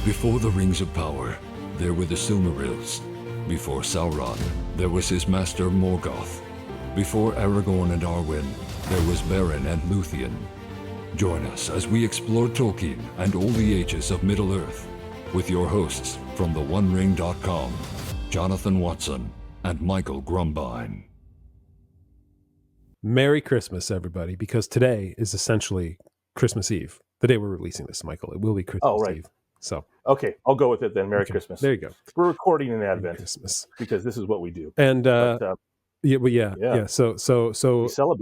Before the Rings of Power, there were the Silmarils. Before Sauron, there was his master Morgoth. Before Aragorn and Arwen, there was Beren and Luthien. Join us as we explore Tolkien and all the ages of Middle-earth with your hosts from theonering.com, Jonathan Watson and Michael Grumbine. Merry Christmas, everybody, because today is essentially Christmas Eve. The day we're releasing this, Michael. It will be Christmas Eve. So okay, I'll go with it then. Merry Christmas. There you go. We're recording in Advent Christmas because this is what we do. And So it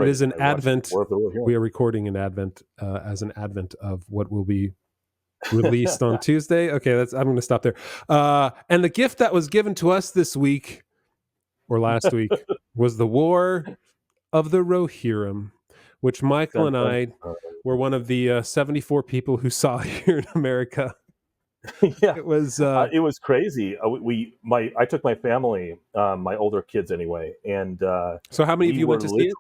is an Advent. We are recording an Advent as an Advent of what will be released on Tuesday. Okay, I'm going to stop there. And the gift that was given to us this week or last week was the War of the Rohirrim, which Michael and I were one of the 74 people who saw here in America. Yeah, it was crazy. I took my family, my older kids anyway, and so how many of you went to see it?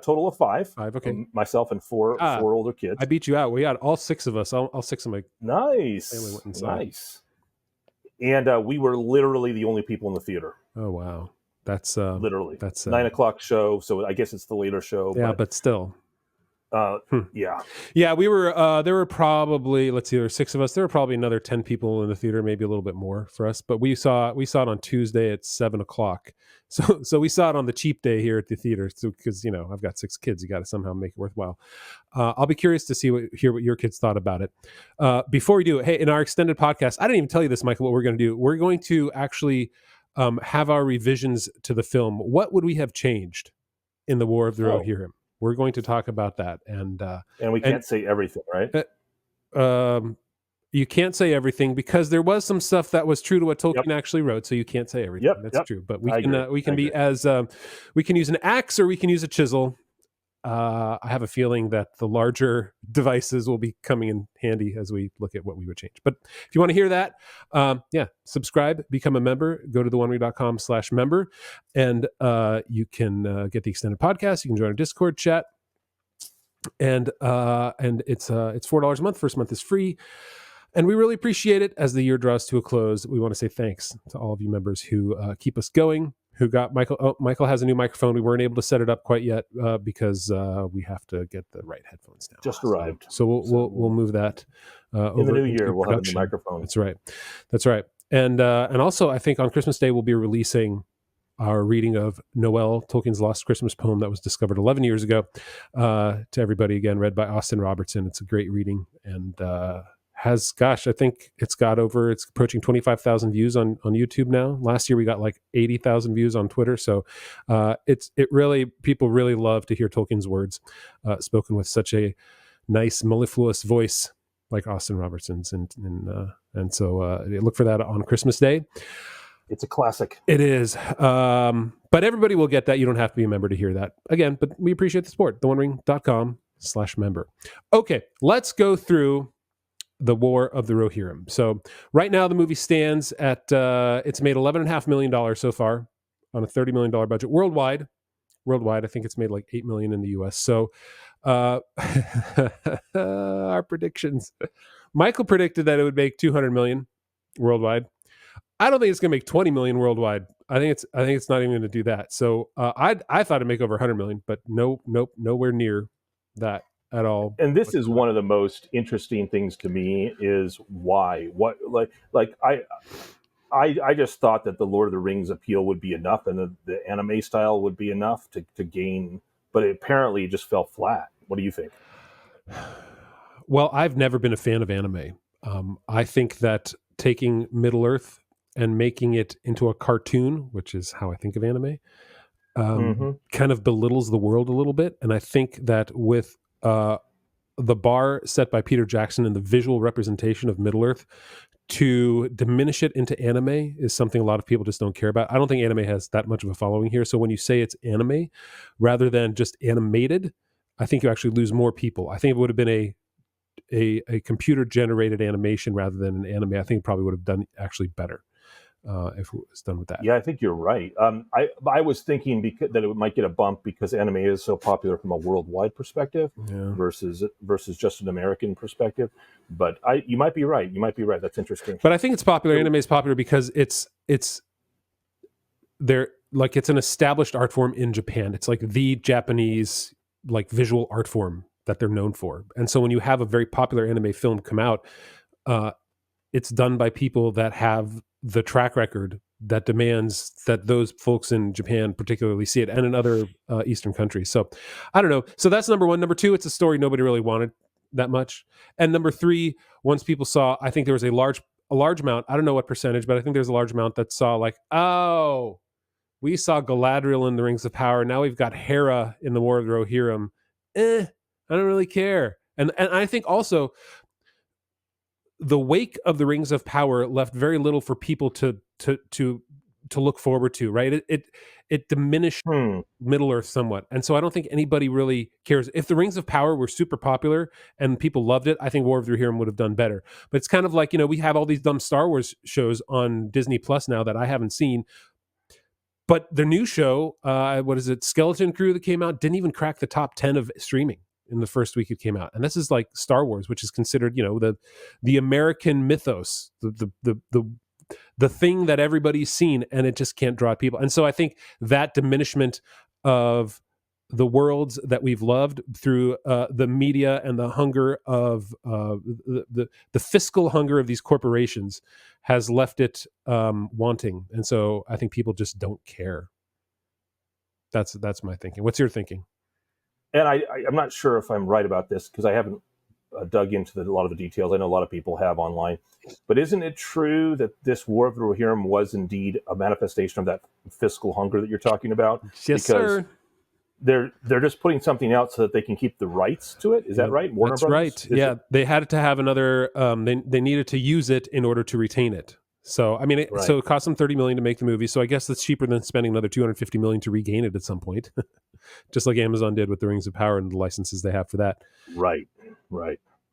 Total of five. Okay. Myself and four older kids. I beat you out. We had all six of us. All six of my family went and saw it. And we were literally the only people in the theater. Oh wow, that's 9:00 show. So I guess it's the later show. Yeah, but still. Yeah. We were. There were probably, let's see, there were six of us. There were probably another 10 people in the theater, maybe a little bit more for us. But we saw it on Tuesday at 7:00. So we saw it on the cheap day here at the theater. So because I've got 6 kids, you got to somehow make it worthwhile. I'll be curious to hear what your kids thought about it. Before we do, hey, in our extended podcast, I didn't even tell you this, Michael. What we're going to do? We're going to actually have our revisions to the film. What would we have changed in the War of the Rohirrim? We're going to talk about that, and we can't say everything, right? You can't say everything because there was some stuff that was true to what Tolkien actually wrote. So you can't say everything. That's true. But we can be as we can use an axe or we can use a chisel. I have a feeling that the larger devices will be coming in handy as we look at what we would change. But if you want to hear that, subscribe, become a member, go to theonering.com/member, and you can get the extended podcast. You can join our Discord chat, and it's $4 a month. First month is free. And we really appreciate it. As the year draws to a close, we want to say thanks to all of you members who keep us going. Who got Michael? Michael has a new microphone. We weren't able to set it up quite yet because we have to get the right headphones now. Just arrived. So we'll move that over in the new year. We'll have a new microphone. That's right. And also, I think on Christmas Day we'll be releasing our reading of Noel, Tolkien's Lost Christmas Poem that was discovered 11 years ago, to everybody again, read by Austin Robertson. It's a great reading and. I think it's approaching 25,000 views on YouTube now. Last year we got like 80,000 views on Twitter. So people really love to hear Tolkien's words spoken with such a nice mellifluous voice like Austin Robertson's. And so look for that on Christmas Day. It's a classic. It is. But everybody will get that. You don't have to be a member to hear that. Again, but we appreciate the support. theonering.com/member. Okay, let's go through the War of the Rohirrim. So right now the movie stands at it's made $11.5 million so far on a $30 million budget worldwide. I think it's made like $8 million in the US. So our predictions. Michael predicted that it would make $200 million worldwide. I don't think it's going to make $20 million worldwide. I think it's not even going to do that. So I thought it'd make over $100 million, but nope, nowhere near that at all. And this is one of the most interesting things to me is why. I just thought that the Lord of the Rings appeal would be enough and the anime style would be enough to gain, but it apparently just fell flat. What do you think? Well, I've never been a fan of anime. I think that taking Middle-earth and making it into a cartoon, which is how I think of anime, kind of belittles the world a little bit. And I think that with the bar set by Peter Jackson and the visual representation of Middle-earth, to diminish it into anime is something a lot of people just don't care about. I don't think anime has that much of a following here. So when you say it's anime rather than just animated, I think you actually lose more people. I think it would have been a computer generated animation rather than an anime. I think it probably would have done actually better. if it was done with that. Yeah, I think you're right. I was thinking that it might get a bump because anime is so popular from a worldwide perspective versus just an American perspective. But you might be right. You might be right. That's interesting. But I think it's popular. Anime is popular because it's there, like, it's an established art form in Japan. It's like the Japanese like visual art form that they're known for. And so when you have a very popular anime film come out, it's done by people that have the track record that demands that those folks in Japan particularly see it, and in other Eastern countries. So I don't know. So that's number one. Number two, it's a story nobody really wanted that much. And number three, once people saw, I think there was a large amount, I don't know what percentage, but I think there's a large amount that saw like, oh, we saw Galadriel in the Rings of Power. Now we've got Hera in the War of the Rohirrim. I don't really care. And I think also the wake of the Rings of Power left very little for people to look forward to, right? It diminished Middle Earth somewhat. And so I don't think anybody really cares. If the Rings of Power were super popular and people loved it, I think War of the Rohirrim would have done better. But it's kind of like, we have all these dumb Star Wars shows on Disney Plus now that I haven't seen. But the new show, what is it, Skeleton Crew, that came out, didn't even crack the top 10 of streaming in the first week it came out. And this is like Star Wars, which is considered, the American mythos, the thing that everybody's seen, and it just can't draw people. And so I think that diminishment of the worlds that we've loved through the media and the hunger of the fiscal hunger of these corporations has left it wanting. And so I think people just don't care. That's my thinking. What's your thinking? And I'm not sure if I'm right about this because I haven't dug into a lot of the details. I know a lot of people have online. But isn't it true that this War of the Rohirrim was indeed a manifestation of that fiscal hunger that you're talking about? Yes, sir. They're just putting something out so that they can keep the rights to it. Is that right? Warner That's Brothers? Right. They had to have another. They needed to use it in order to retain it. So I mean, so it cost them $30 million to make the movie. So I guess that's cheaper than spending another $250 million to regain it at some point, just like Amazon did with the Rings of Power and the licenses they have for that. Right.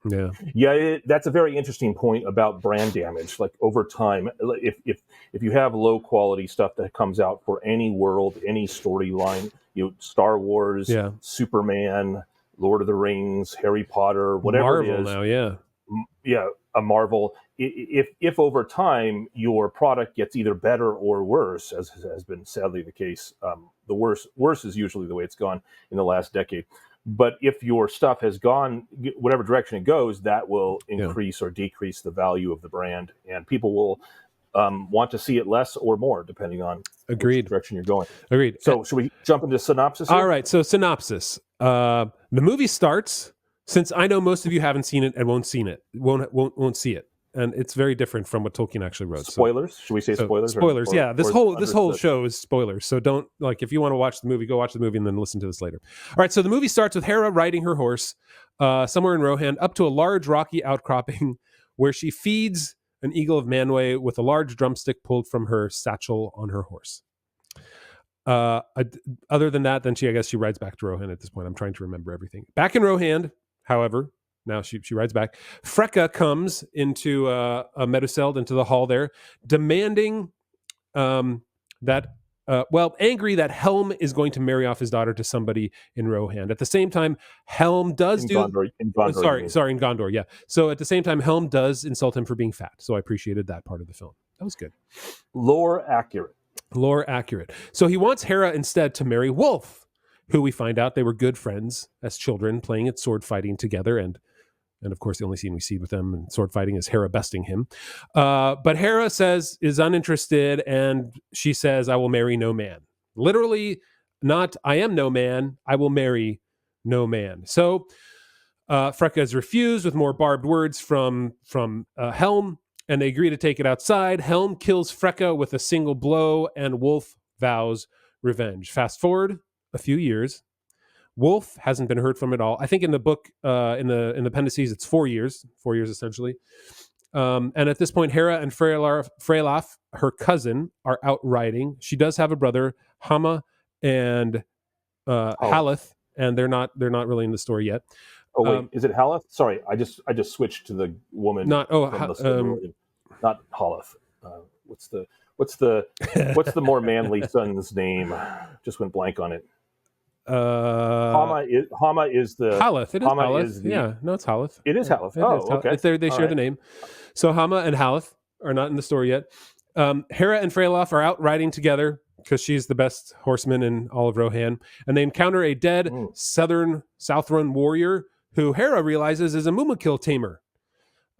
Yeah. That's a very interesting point about brand damage. Like over time, if you have low quality stuff that comes out for any world, any storyline, Star Wars, Superman, Lord of the Rings, Harry Potter, whatever Marvel it is. Now, a Marvel. If over time your product gets either better or worse, as has been sadly the case, the worse is usually the way it's gone in the last decade. But if your stuff has gone whatever direction it goes, that will increase or decrease the value of the brand, and people will want to see it less or more depending on which direction you're going. Agreed. So should we jump into synopsis here? All right. So synopsis. The movie starts. Since I know most of you haven't seen it and won't see it, and it's very different from what Tolkien actually wrote. Spoilers? Should we say spoilers? Spoilers. This whole show is spoilers. So don't, like, if you want to watch the movie, go watch the movie and then listen to this later. All right. So the movie starts with Hera riding her horse somewhere in Rohan up to a large rocky outcropping where she feeds an eagle of Manwë with a large drumstick pulled from her satchel on her horse. Other than that, then I guess she rides back to Rohan at this point. I'm trying to remember everything. Back in Rohan, however, now she rides back. Freka comes into Meduseld, into the hall there, demanding angry that Helm is going to marry off his daughter to somebody in Rohan. At the same time, Helm does in Gondor, in Gondor, yeah. So at the same time, Helm does insult him for being fat. So I appreciated that part of the film. That was good. Lore accurate. So he wants Hera instead to marry Wolf, who we find out they were good friends as children, playing at sword fighting together. And of course, the only scene we see with them in sword fighting is Hera besting him. But Hera is uninterested, and she says, I will marry no man. Literally, not, I am no man, I will marry no man. So Freka is refused with more barbed words from Helm, and they agree to take it outside. Helm kills Freka with a single blow, and Wolf vows revenge. Fast forward a few years. Wolf hasn't been heard from at all. I think in the book, in the appendices, it's 4 years essentially. And at this point, Hera and Freylaf, her cousin, are out riding. She does have a brother, Hama and Haleth, and they're not really in the story yet. Oh wait, is it Haleth? Sorry, I just switched to the woman. Not Haleth. What's the what's the more manly son's name? Just went blank on it. Hama is the Haleth. It is Hama Haleth. is the, yeah, no, it's Haleth. It is Haleth. Okay. They share the name. So Hama and Haleth are not in the story yet. Hera and Freylof are out riding together because she's the best horseman in all of Rohan, and they encounter a dead Southrun warrior who Hera realizes is a Mumakil tamer.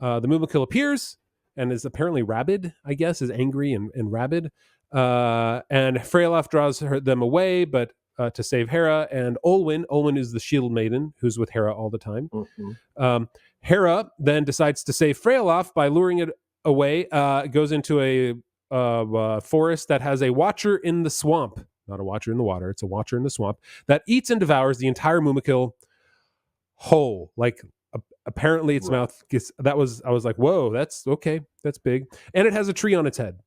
The Mumakil appears and is apparently rabid, I guess, is angry and rabid. And Freylof draws them away, but to save Hera and Olwen is the shield maiden who's with Hera all the time. Hera then decides to save Freylof by luring it away. Goes into a forest that has a watcher in the swamp, not a watcher in the water. It's a watcher in the swamp that eats and devours the entire Mumakil whole. Like apparently its mouth gets. I was like, whoa, that's okay. That's big, and it has a tree on its head.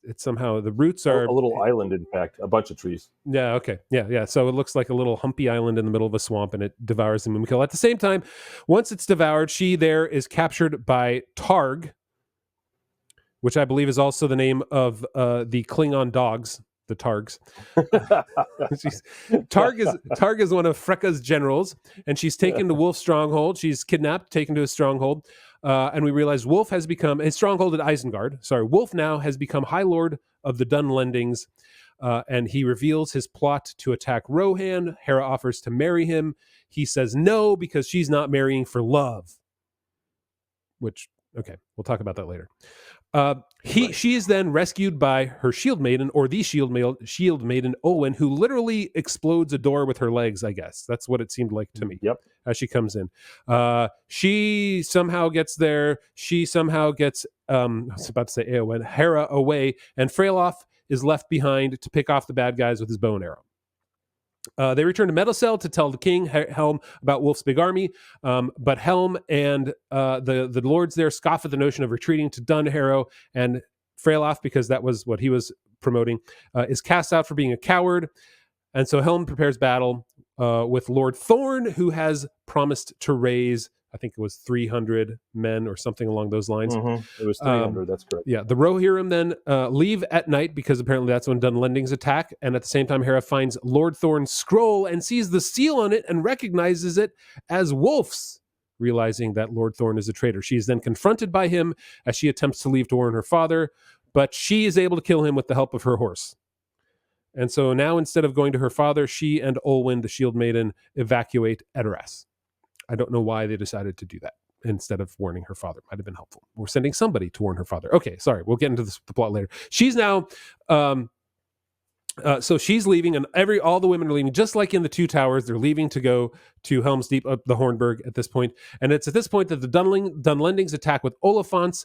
It somehow the roots are a little island. In fact, a bunch of trees. Yeah. Okay. Yeah. So it looks like a little humpy island in the middle of a swamp, and it devours the Mumakil. At the same time, once it's devoured, she there is captured by Targ, which I believe is also the name of the Klingon dogs, the Targs. Targ is one of Freka's generals, and she's taken to Wolf's stronghold. She's kidnapped, taken to his stronghold, and we realize Wolf has become his stronghold at Isengard. Sorry, Wolf now has become High Lord of the Dunlendings, and he reveals his plot to attack Rohan. Hera offers to marry him. He says no because she's not marrying for love. Which, okay, we'll talk about that later. She is then rescued by her shield maiden, or the shield maiden Olwen, who literally explodes a door with her legs. I guess that's what it seemed like to me. Yep. As she comes in, she somehow gets there. She somehow gets I was about to say Eowyn, Hera away, and Freylof is left behind to pick off the bad guys with his bow and arrow. They return to Meadowcell to tell the king, Helm, about Wolf's big army, but Helm and the lords there scoff at the notion of retreating to Dunharrow, and Freylof, because that was what he was promoting, is cast out for being a coward. And so Helm prepares battle with Lord Thorn, who has promised to raise, I think it was 300 men or something along those lines. It was 300, that's correct. Yeah, the Rohirrim then leave at night because apparently that's when Dunlendings attack. And at the same time, Hera finds Lord Thorn's scroll and sees the seal on it and recognizes it as Wolf's, realizing that Lord Thorn is a traitor. She is then confronted by him as she attempts to leave to warn her father, but she is able to kill him with the help of her horse. And so now, instead of going to her father, she and Olwen, the shield maiden, evacuate Edoras. I don't know why they decided to do that instead of warning her father. Might have been helpful. We're sending somebody to warn her father. Okay, sorry. We'll get into the plot later. She's now... so she's leaving, and all the women are leaving, just like in the Two Towers. They're leaving to go to Helm's Deep, up the Hornburg at this point. And it's at this point that the Dunlendings attack with Oliphants,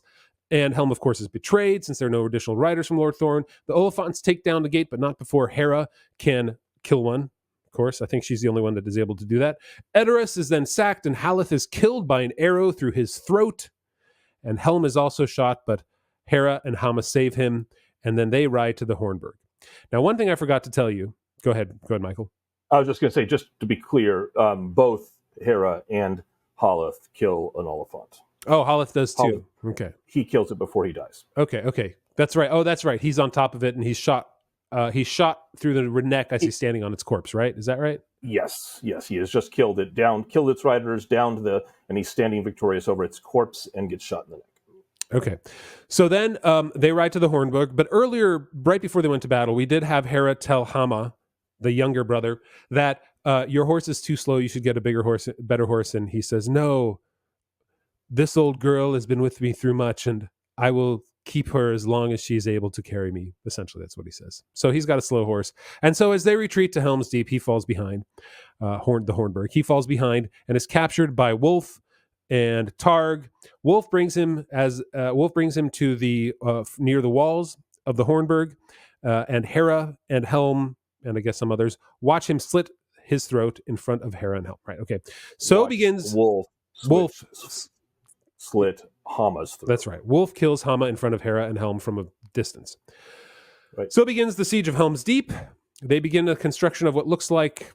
and Helm, of course, is betrayed since there are no additional riders from Lord Thorn. The Oliphants take down the gate, but not before Hera can kill one. Of course, I think she's the only one that is able to do that. Edoras is then sacked, and Haleth is killed by an arrow through his throat. And Helm is also shot, but Hera and Hama save him, and then they ride to the Hornburg. Now, one thing I forgot to tell you. Go ahead, Michael. I was just going to say, just to be clear, both Hera and Haleth kill an Oliphant. Oh, Haleth does too. Okay. He kills it before he dies. Okay. That's right. Oh, that's right. He's on top of it, and he's shot. He's shot through the neck as he's standing on its corpse, right? Is that right? Yes. He has just killed its riders down to and he's standing victorious over its corpse and gets shot in the neck. Okay. So then they ride to the Hornburg, but earlier, right before they went to battle, we did have Hera tell Hama, the younger brother, that your horse is too slow. You should get a better horse. And he says, no, this old girl has been with me through much, and I will keep her as long as she's able to carry me. Essentially, that's what he says. So he's got a slow horse. And so as they retreat to Helm's Deep, he falls behind the Hornburg. He falls behind and is captured by Wolf and Targ. Wolf brings him to the near the walls of the Hornburg, and Hera and Helm, and I guess some others, watch him slit his throat in front of Hera and Helm. Right? Okay. So begins Wolf slit Hama's throat. That's right. Wolf kills Hama in front of Hera and Helm from a distance. Right. So begins the siege of Helm's Deep. They begin the construction of what looks like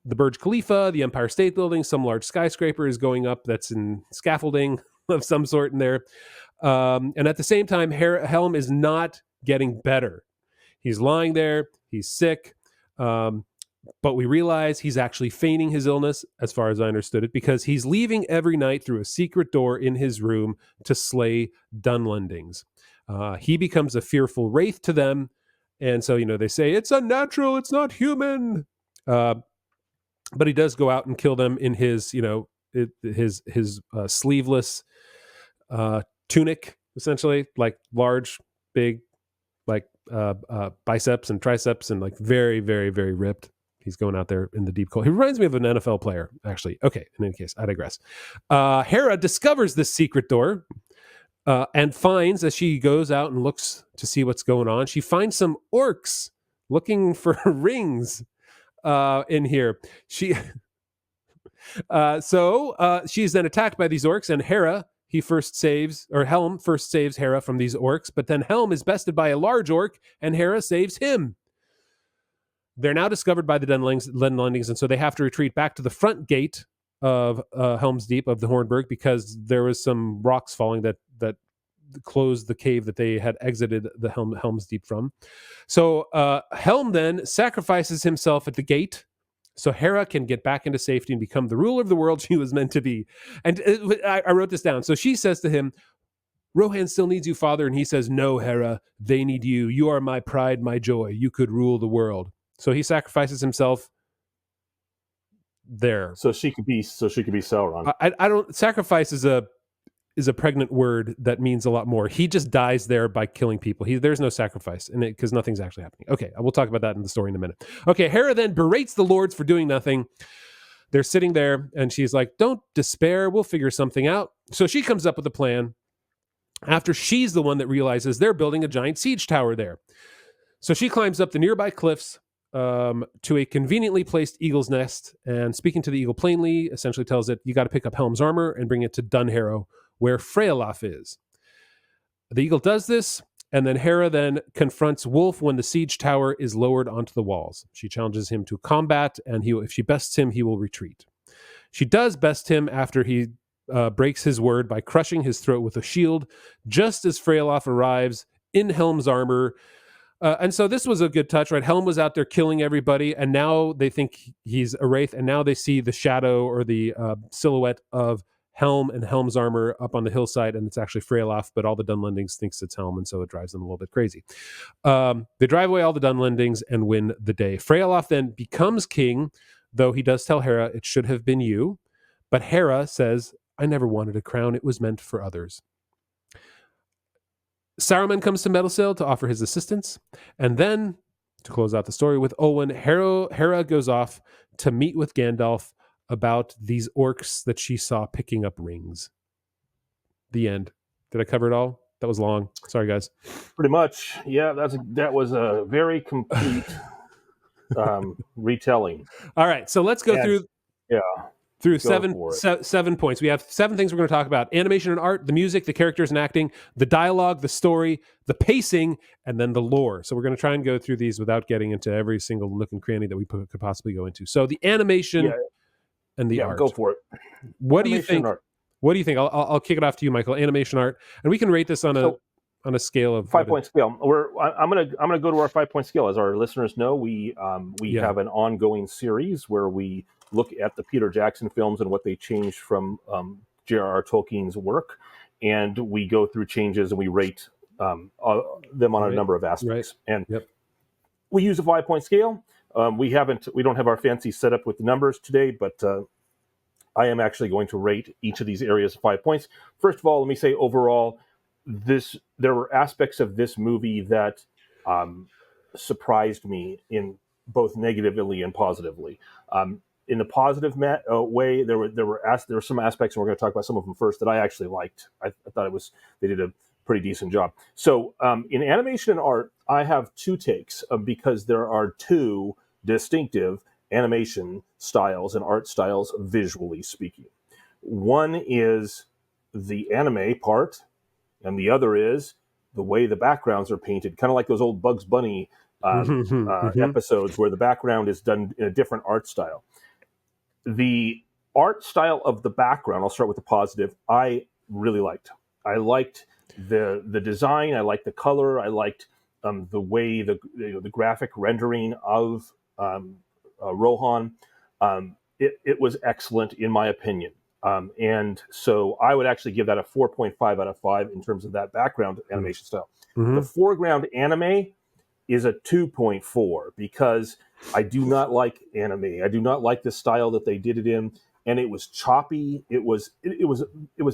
the Burj Khalifa, the Empire State Building. Some large skyscraper is going up that's in scaffolding of some sort in there. And at the same time, Helm is not getting better. He's lying there. He's sick. But we realize he's actually feigning his illness, as far as I understood it, because he's leaving every night through a secret door in his room to slay Dunlendings. He becomes a fearful wraith to them. And so, they say, it's unnatural, it's not human. But he does go out and kill them in his, his sleeveless tunic, essentially, like large, big, like biceps and triceps, and like very, very, very ripped. He's going out there in the deep cold. He reminds me of an NFL player, actually. Okay, in any case, I digress. Hera discovers this secret door and finds, as she goes out and looks to see what's going on, she finds some orcs looking for rings in here. She's then attacked by these orcs, and Helm first saves Hera from these orcs, but then Helm is bested by a large orc, and Hera saves him. They're now discovered by the Dunlendings, and so they have to retreat back to the front gate of Helm's Deep, of the Hornburg, because there was some rocks falling that closed the cave that they had exited the Helm's Deep from. So Helm then sacrifices himself at the gate so Hera can get back into safety and become the ruler of the world she was meant to be. And I wrote this down. So she says to him, Rohan still needs you, father. And he says, no, Hera, they need you. You are my pride, my joy. You could rule the world. So he sacrifices himself there. So she could be Sauron. I don't. Sacrifice is a pregnant word that means a lot more. He just dies there by killing people. There's no sacrifice in it because nothing's actually happening. Okay, we'll talk about that in the story in a minute. Okay, Hera then berates the lords for doing nothing. They're sitting there, and she's like, "Don't despair. We'll figure something out." So she comes up with a plan. After she's the one that realizes they're building a giant siege tower there. So she climbs up the nearby cliffs to a conveniently placed eagle's nest, and speaking to the eagle plainly, essentially tells it, you got to pick up Helm's armor and bring it to Dunharrow, where Freyalaf is. The eagle does this, and then Hera then confronts Wolf when the siege tower is lowered onto the walls. She challenges him to combat, and if she bests him, he will retreat. She does best him after he breaks his word by crushing his throat with a shield, just as Freyalaf arrives in Helm's armor. And so this was a good touch, right? Helm was out there killing everybody, and now they think he's a wraith, and now they see the shadow or the silhouette of Helm and Helm's armor up on the hillside, and it's actually Freyalaf, but all the Dunlendings thinks it's Helm, and so it drives them a little bit crazy. They drive away all the Dunlendings and win the day. Freyalaf then becomes king, though he does tell Hera, it should have been you. But Hera says, I never wanted a crown. It was meant for others. Saruman comes to Meadowsail to offer his assistance. And then, to close out the story with Olwen, Hera goes off to meet with Gandalf about these orcs that she saw picking up rings. The end. Did I cover it all? That was long. Sorry, guys. Pretty much. Yeah, that was a very complete retelling. All right, so let's go through... Yeah. Through 7 points. We have 7 things we're going to talk about: animation and art, the music, the characters and acting, the dialogue, the story, the pacing, and then the lore. So we're going to try and go through these without getting into every single nook and cranny that we could possibly go into. So the animation and the art. Go for it. What do you think? What do you think? I'll kick it off to you, Michael. Animation, art, and we can rate this on a scale of 5-point scale. I'm gonna go to our 5-point scale. As our listeners know, we have an ongoing series where we look at the Peter Jackson films and what they changed from J.R.R. Tolkien's work, and we go through changes and we rate them on a number of aspects. And we use a 5-point scale. We don't have our fancy setup with the numbers today, but I am actually going to rate each of these areas 5 points. First of all, let me say overall, there were aspects of this movie that surprised me in both negatively and positively. In the positive way, there were some aspects, and we're going to talk about some of them first, that I actually liked. I thought they did a pretty decent job. So in animation and art, I have 2 takes because there are 2 distinctive animation styles and art styles, visually speaking. One is the anime part, and the other is the way the backgrounds are painted, kind of like those old Bugs Bunny episodes where the background is done in a different art style. The art style of the background, I'll start with the positive, I really liked. I liked the design, I liked the color, I liked the way the graphic rendering of Rohan, it was excellent in my opinion. And so I would actually give that a 4.5 out of 5 in terms of that background animation style. The foreground anime is a 2.4 because I do not like anime. I do not like the style that they did it in, and it was choppy. It was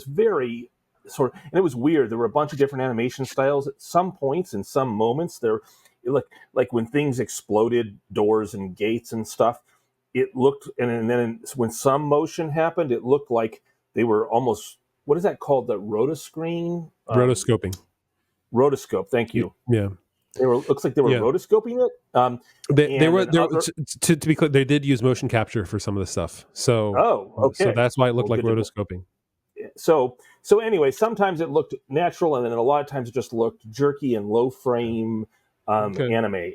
very sort of, and it was weird. There were a bunch of different animation styles at some points in some moments. There, like when things exploded, doors and gates and stuff. It looked, and then when some motion happened, it looked like they were almost, what is that called? The rotoscreen? Rotoscoping. Rotoscope. Thank you. Yeah. Looks like they were rotoscoping it. They were to be clear, they did use motion capture for some of the stuff. So, okay. So that's why it looked like rotoscoping. So anyway, sometimes it looked natural, and then a lot of times it just looked jerky and low frame anime.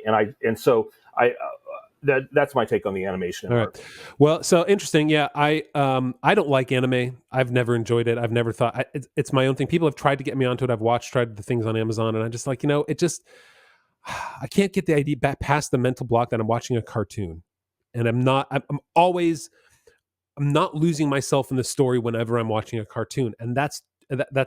That's my take on the animation. All right. Well, so interesting. Yeah, I don't like anime. I've never enjoyed it. I've never thought it's my own thing. People have tried to get me onto it. Tried the things on Amazon, and I'm just like, it just, I can't get the idea back past the mental block that I'm watching a cartoon, and I'm not losing myself in the story whenever I'm watching a cartoon, and that's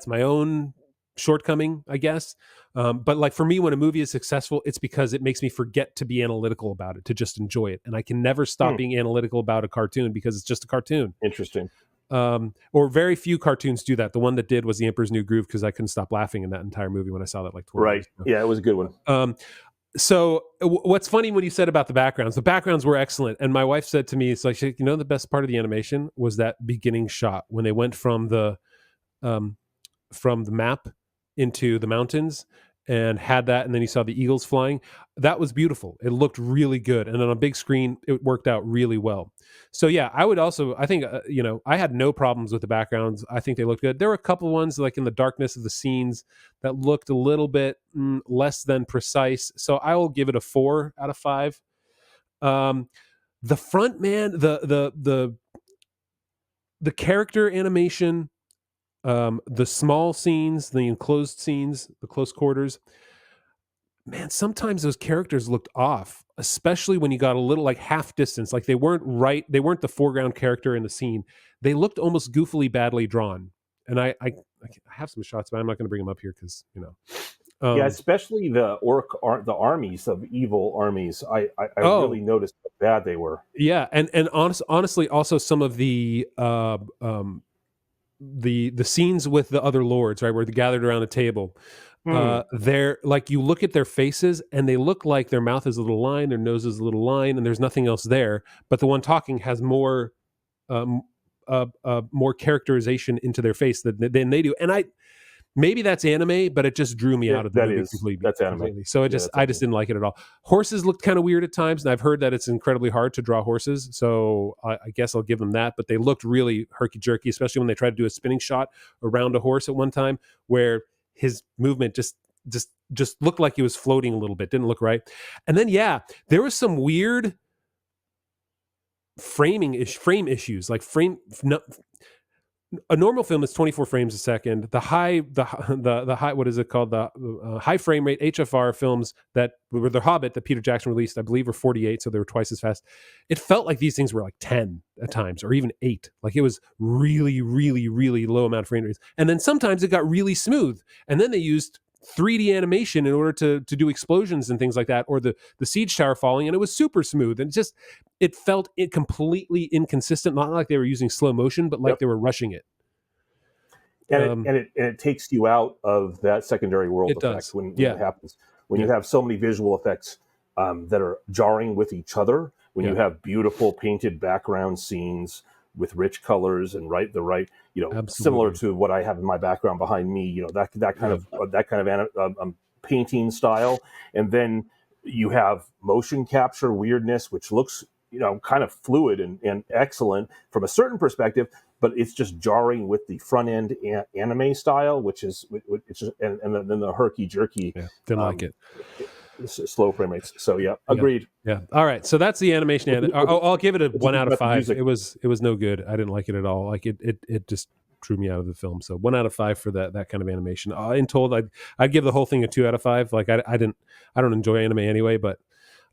my own shortcoming, I guess. But like for me, when a movie is successful, it's because it makes me forget to be analytical about it, to just enjoy it. And I can never stop being analytical about a cartoon because it's just a cartoon. Interesting. Or very few cartoons do that. The one that did was The Emperor's New Groove because I couldn't stop laughing in that entire movie when I saw that like 20 years ago. Yeah, it was a good one. So what's funny when you said about the backgrounds were excellent. And my wife said to me, it's like, the best part of the animation was that beginning shot when they went from the map into the mountains and had that, and then you saw the eagles flying. That was beautiful. It looked really good, and on a big screen it worked out really well. So yeah, I think I had no problems with the backgrounds. I think they looked good. There were a couple ones like in the darkness of the scenes that looked a little bit less than precise, so I will give it a 4 out of 5. The front man, the character animation, the small scenes, the enclosed scenes, the close quarters, man, sometimes those characters looked off, especially when you got a little like half distance, like they weren't the foreground character in the scene. They looked almost goofily badly drawn. And I have some shots, but I'm not going to bring them up here because especially the armies of evil armies. I really noticed how bad they were. Yeah, and honestly, also some of the scenes with the other lords, right, where they're gathered around a table. They're like, you look at their faces and they look like their mouth is a little line, their nose is a little line, and there's nothing else there. But the one talking has more characterization into their face than they do. And maybe that's anime, but it just drew me out of the movie completely. That's anime. Completely. So I just didn't like it at all. Horses looked kind of weird at times, and I've heard that it's incredibly hard to draw horses. So I guess I'll give them that. But they looked really herky-jerky, especially when they tried to do a spinning shot around a horse at one time, where his movement just looked like he was floating a little bit. Didn't look right. And then there was some weird frame issues, like a normal film is 24 frames a second. The high, what is it called? The high frame rate HFR films that were The Hobbit that Peter Jackson released, I believe, were 48, so they were twice as fast. It felt like these things were like 10 at times, or even 8. Like it was really, really, really low amount of frame rates. And then sometimes it got really smooth. And then they used 3D animation in order to do explosions and things like that, or the siege tower falling, and it was super smooth. And it felt completely inconsistent, not like they were using slow motion, but like they were rushing it. And it takes you out of that secondary world effect when it happens. When you have so many visual effects that are jarring with each other, when you have beautiful painted background scenes with rich colors and similar to what I have in my background behind me, that kind of painting style, and then you have motion capture weirdness, which looks kind of fluid and excellent from a certain perspective, but it's just jarring with the front end anime style, which is and then the herky jerky. Yeah, didn't like it. Slow frame rates. So agreed. Yeah. All right. So that's the animation. I'll give it a 1 out of 5. It was no good. I didn't like it at all. Like it just drew me out of the film. So 1 out of 5 for that kind of animation. In told, I'd give the whole thing a 2 out of 5. Like I don't enjoy anime anyway, but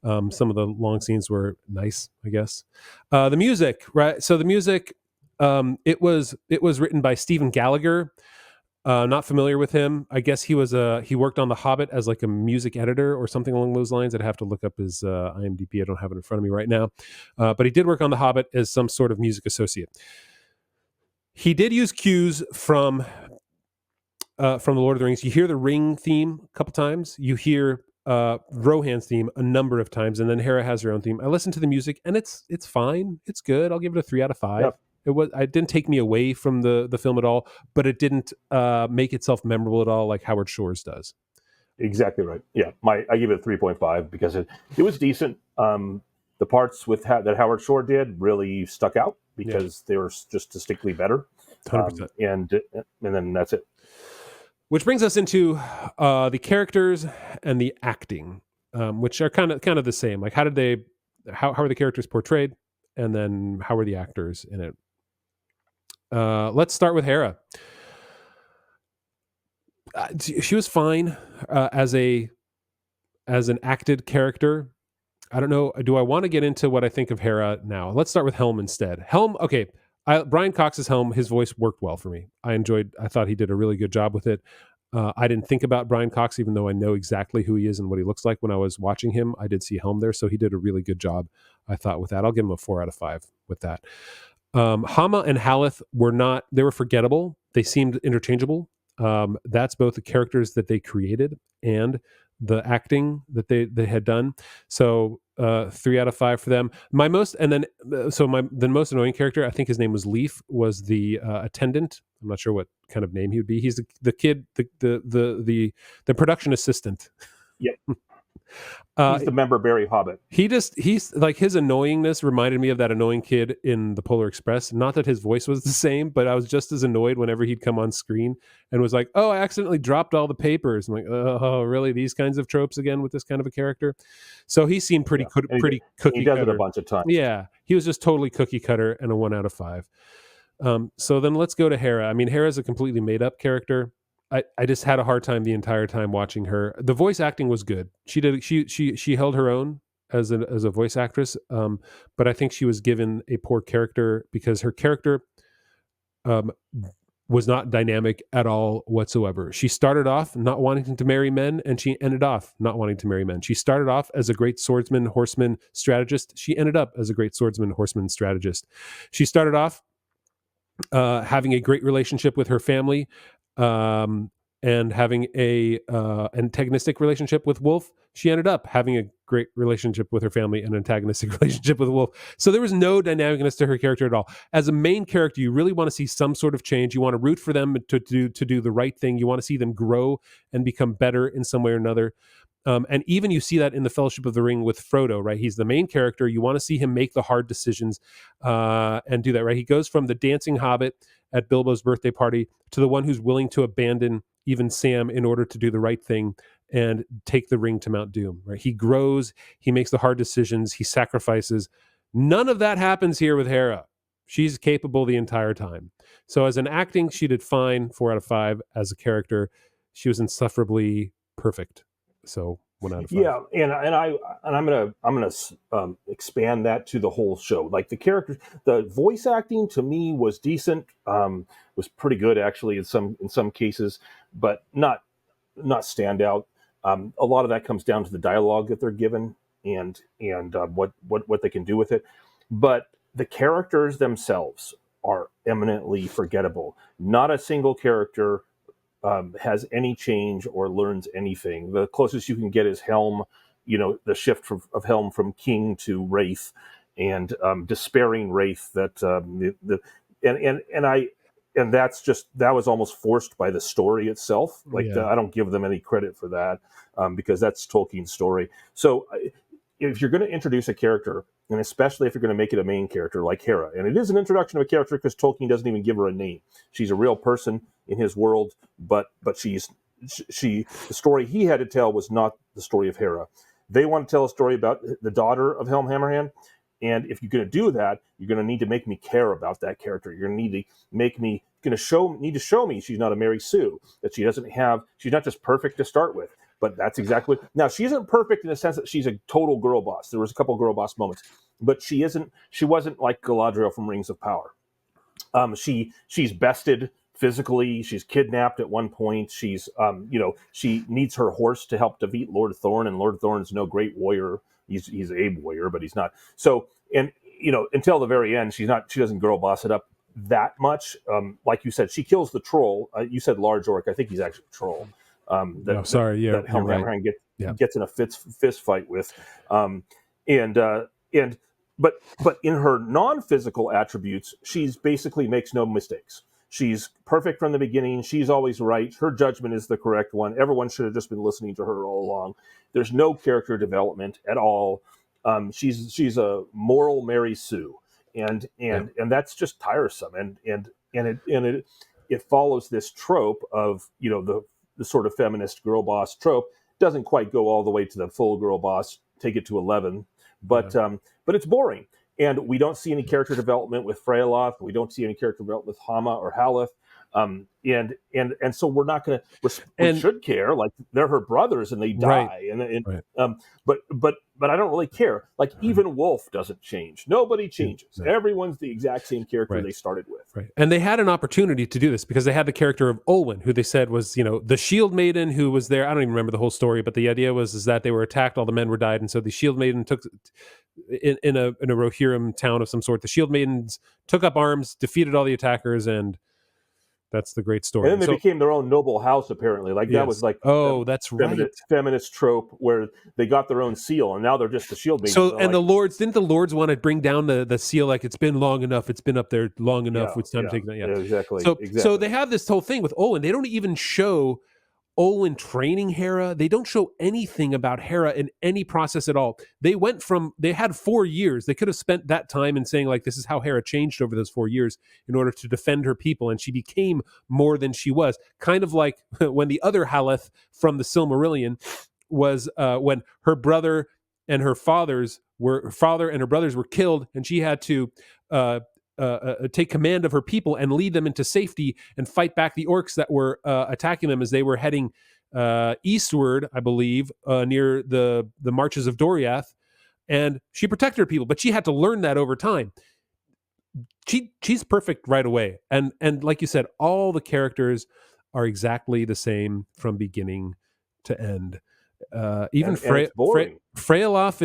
some of the long scenes were nice, I guess. The music, right? So the music, it was written by Stephen Gallagher. Not familiar with him. I guess he worked on The Hobbit as like a music editor or something along those lines. I'd have to look up his IMDb. I don't have it in front of me right now. But he did work on The Hobbit as some sort of music associate. He did use cues from The Lord of the Rings. You hear the Ring theme a couple times. You hear Rohan's theme a number of times, and then Hera has her own theme. I listened to the music, and it's fine. It's good. I'll give it a 3 out of 5. Yep. It didn't take me away from the film at all, but it didn't make itself memorable at all like Howard Shore's does. Exactly right. Yeah, I give it a 3.5 because it was decent. The parts that Howard Shore did really stuck out because they were just distinctly better. 100%. And then that's it. Which brings us into the characters and the acting, which are kind of the same. Like how are the characters portrayed, and then how are the actors in it? Let's start with Hera. She was fine as an acted character. I don't know. Do I want to get into what I think of Hera now? Let's start with Helm instead. Helm, okay. Brian Cox's Helm, his voice worked well for me. I thought he did a really good job with it. I didn't think about Brian Cox, even though I know exactly who he is and what he looks like when I was watching him. I did see Helm there, so he did a really good job, I thought, with that. I'll give him a 4 out of 5 with that. Hama and Haleth they were forgettable. They seemed interchangeable. That's both the characters that they created and the acting that they had done. So 3 out of 5 for them. The most annoying character, I think his name was Leaf, was the attendant. I'm not sure what kind of name he would be. He's the kid, the production assistant. Yep. He's the member Berry Hobbit. He's like, his annoyingness reminded me of that annoying kid in the Polar Express. Not that his voice was the same, but I was just as annoyed whenever he'd come on screen and was like, "Oh, I accidentally dropped all the papers." I'm like, "Oh, really? These kinds of tropes again with this kind of a character?" So he seemed pretty cookie cutter. He does it a bunch of times. Yeah, he was just totally cookie cutter and a 1 out of 5. So then let's go to Hera. I mean, Hera's a completely made up character. I just had a hard time the entire time watching her. The voice acting was good. She held her own as a voice actress, but I think she was given a poor character because her character was not dynamic at all whatsoever. She started off not wanting to marry men, and she ended off not wanting to marry men. She started off as a great swordsman, horseman, strategist. She ended up as a great swordsman, horseman, strategist. She started off having a great relationship with her family, and having a antagonistic relationship with Wolf. She ended up having a great relationship with her family and an antagonistic relationship with Wolf. So there was no dynamicness to her character at all. As a main character, you really want to see some sort of change. You want to root for them to do the right thing. You want to see them grow and become better in some way or another. And even you see that in the Fellowship of the Ring with Frodo, right? He's the main character. You want to see him make the hard decisions and do that, right? He goes from the dancing hobbit at Bilbo's birthday party to the one who's willing to abandon even Sam in order to do the right thing and take the ring to Mount Doom, right? He grows, he makes the hard decisions, he sacrifices. None of that happens here with Hera. She's capable the entire time. So as an acting, she did fine, 4 out of 5. As a character, she was insufferably perfect. So 1 out of 5. Yeah, and I'm gonna expand that to the whole show. Like the characters, the voice acting to me was decent, was pretty good actually in some cases, but not standout. A lot of that comes down to the dialogue that they're given and what they can do with it. But the characters themselves are eminently forgettable. Not a single character has any change or learns anything. The closest you can get is Helm, the shift of Helm from King to Wraith, and despairing Wraith. That that was almost forced by the story itself. I don't give them any credit for that because that's Tolkien's story. So if you're going to introduce a character, and especially if you're going to make it a main character like Hera, and it is an introduction of a character because Tolkien doesn't even give her a name. She's a real person in his world, but the story he had to tell was not the story of Hera. They want to tell a story about the daughter of Helm Hammerhand, and if you're going to do that, you're going to need to make me care about that character. You're going to need to make me going to need to show me she's not a Mary Sue, that she's not just perfect to start with. But that's exactly now. She isn't perfect in the sense that she's a total girl boss. There was a couple girl boss moments, but she wasn't like Galadriel from Rings of Power. She's bested physically. She's kidnapped at one point. She's she needs her horse to help defeat Lord Thorn, and Lord Thorn's no great warrior. He's a warrior, but he's not. So, and until the very end, she doesn't girl boss it up that much. Like you said, she kills the troll. You said large orc. I think he's actually a troll. That Helm Hammerhand gets in a fist fight with, but in her non-physical attributes, she's basically makes no mistakes. She's perfect from the beginning. She's always right. Her judgment is the correct one. Everyone should have just been listening to her all along. There's no character development at all. She's a moral Mary Sue, and that's just tiresome. And it follows this trope of the sort of feminist girl boss trope. Doesn't quite go all the way to the full girl boss, take it to 11, but it's boring. And we don't see any character development with Freyaloth. We don't see any character development with Hama or Haleth. And so we're not going to. We should care. Like they're her brothers and they die. Right. But I don't really care. Like even Wolf doesn't change. Nobody changes. Right. Everyone's the exact same character they started with. Right. And they had an opportunity to do this because they had the character of Olwen, who they said was the Shield Maiden who was there. I don't even remember the whole story, but the idea was that they were attacked, all the men were died, and so the Shield Maiden took in a Rohirrim town of some sort. The Shield Maidens took up arms, defeated all the attackers, and that's the great story. And then they became their own noble house, apparently. Like that was like that's right, feminist trope where they got their own seal, and now they're just the Shield Maidens. So and the Lords didn't the Lords want to bring down the seal? Like it's been long enough. It's been up there long enough. It's time to take it. Yeah, exactly. So they have this whole thing with Olwen. They don't even show Olwen training Hera. They don't show anything about Hera in any process at all. They had 4 years. They could have spent that time in saying like, this is how Hera changed over those 4 years in order to defend her people. And she became more than she was, kind of like when the other Haleth from the Silmarillion was when her brother and her father and her brothers were killed. And she had to, take command of her people and lead them into safety and fight back the orcs that were attacking them as they were heading eastward, I believe, near the marches of Doriath. And she protected her people, but she had to learn that over time. She's perfect right away. And like you said, all the characters are exactly the same from beginning to end. Even Freyaloth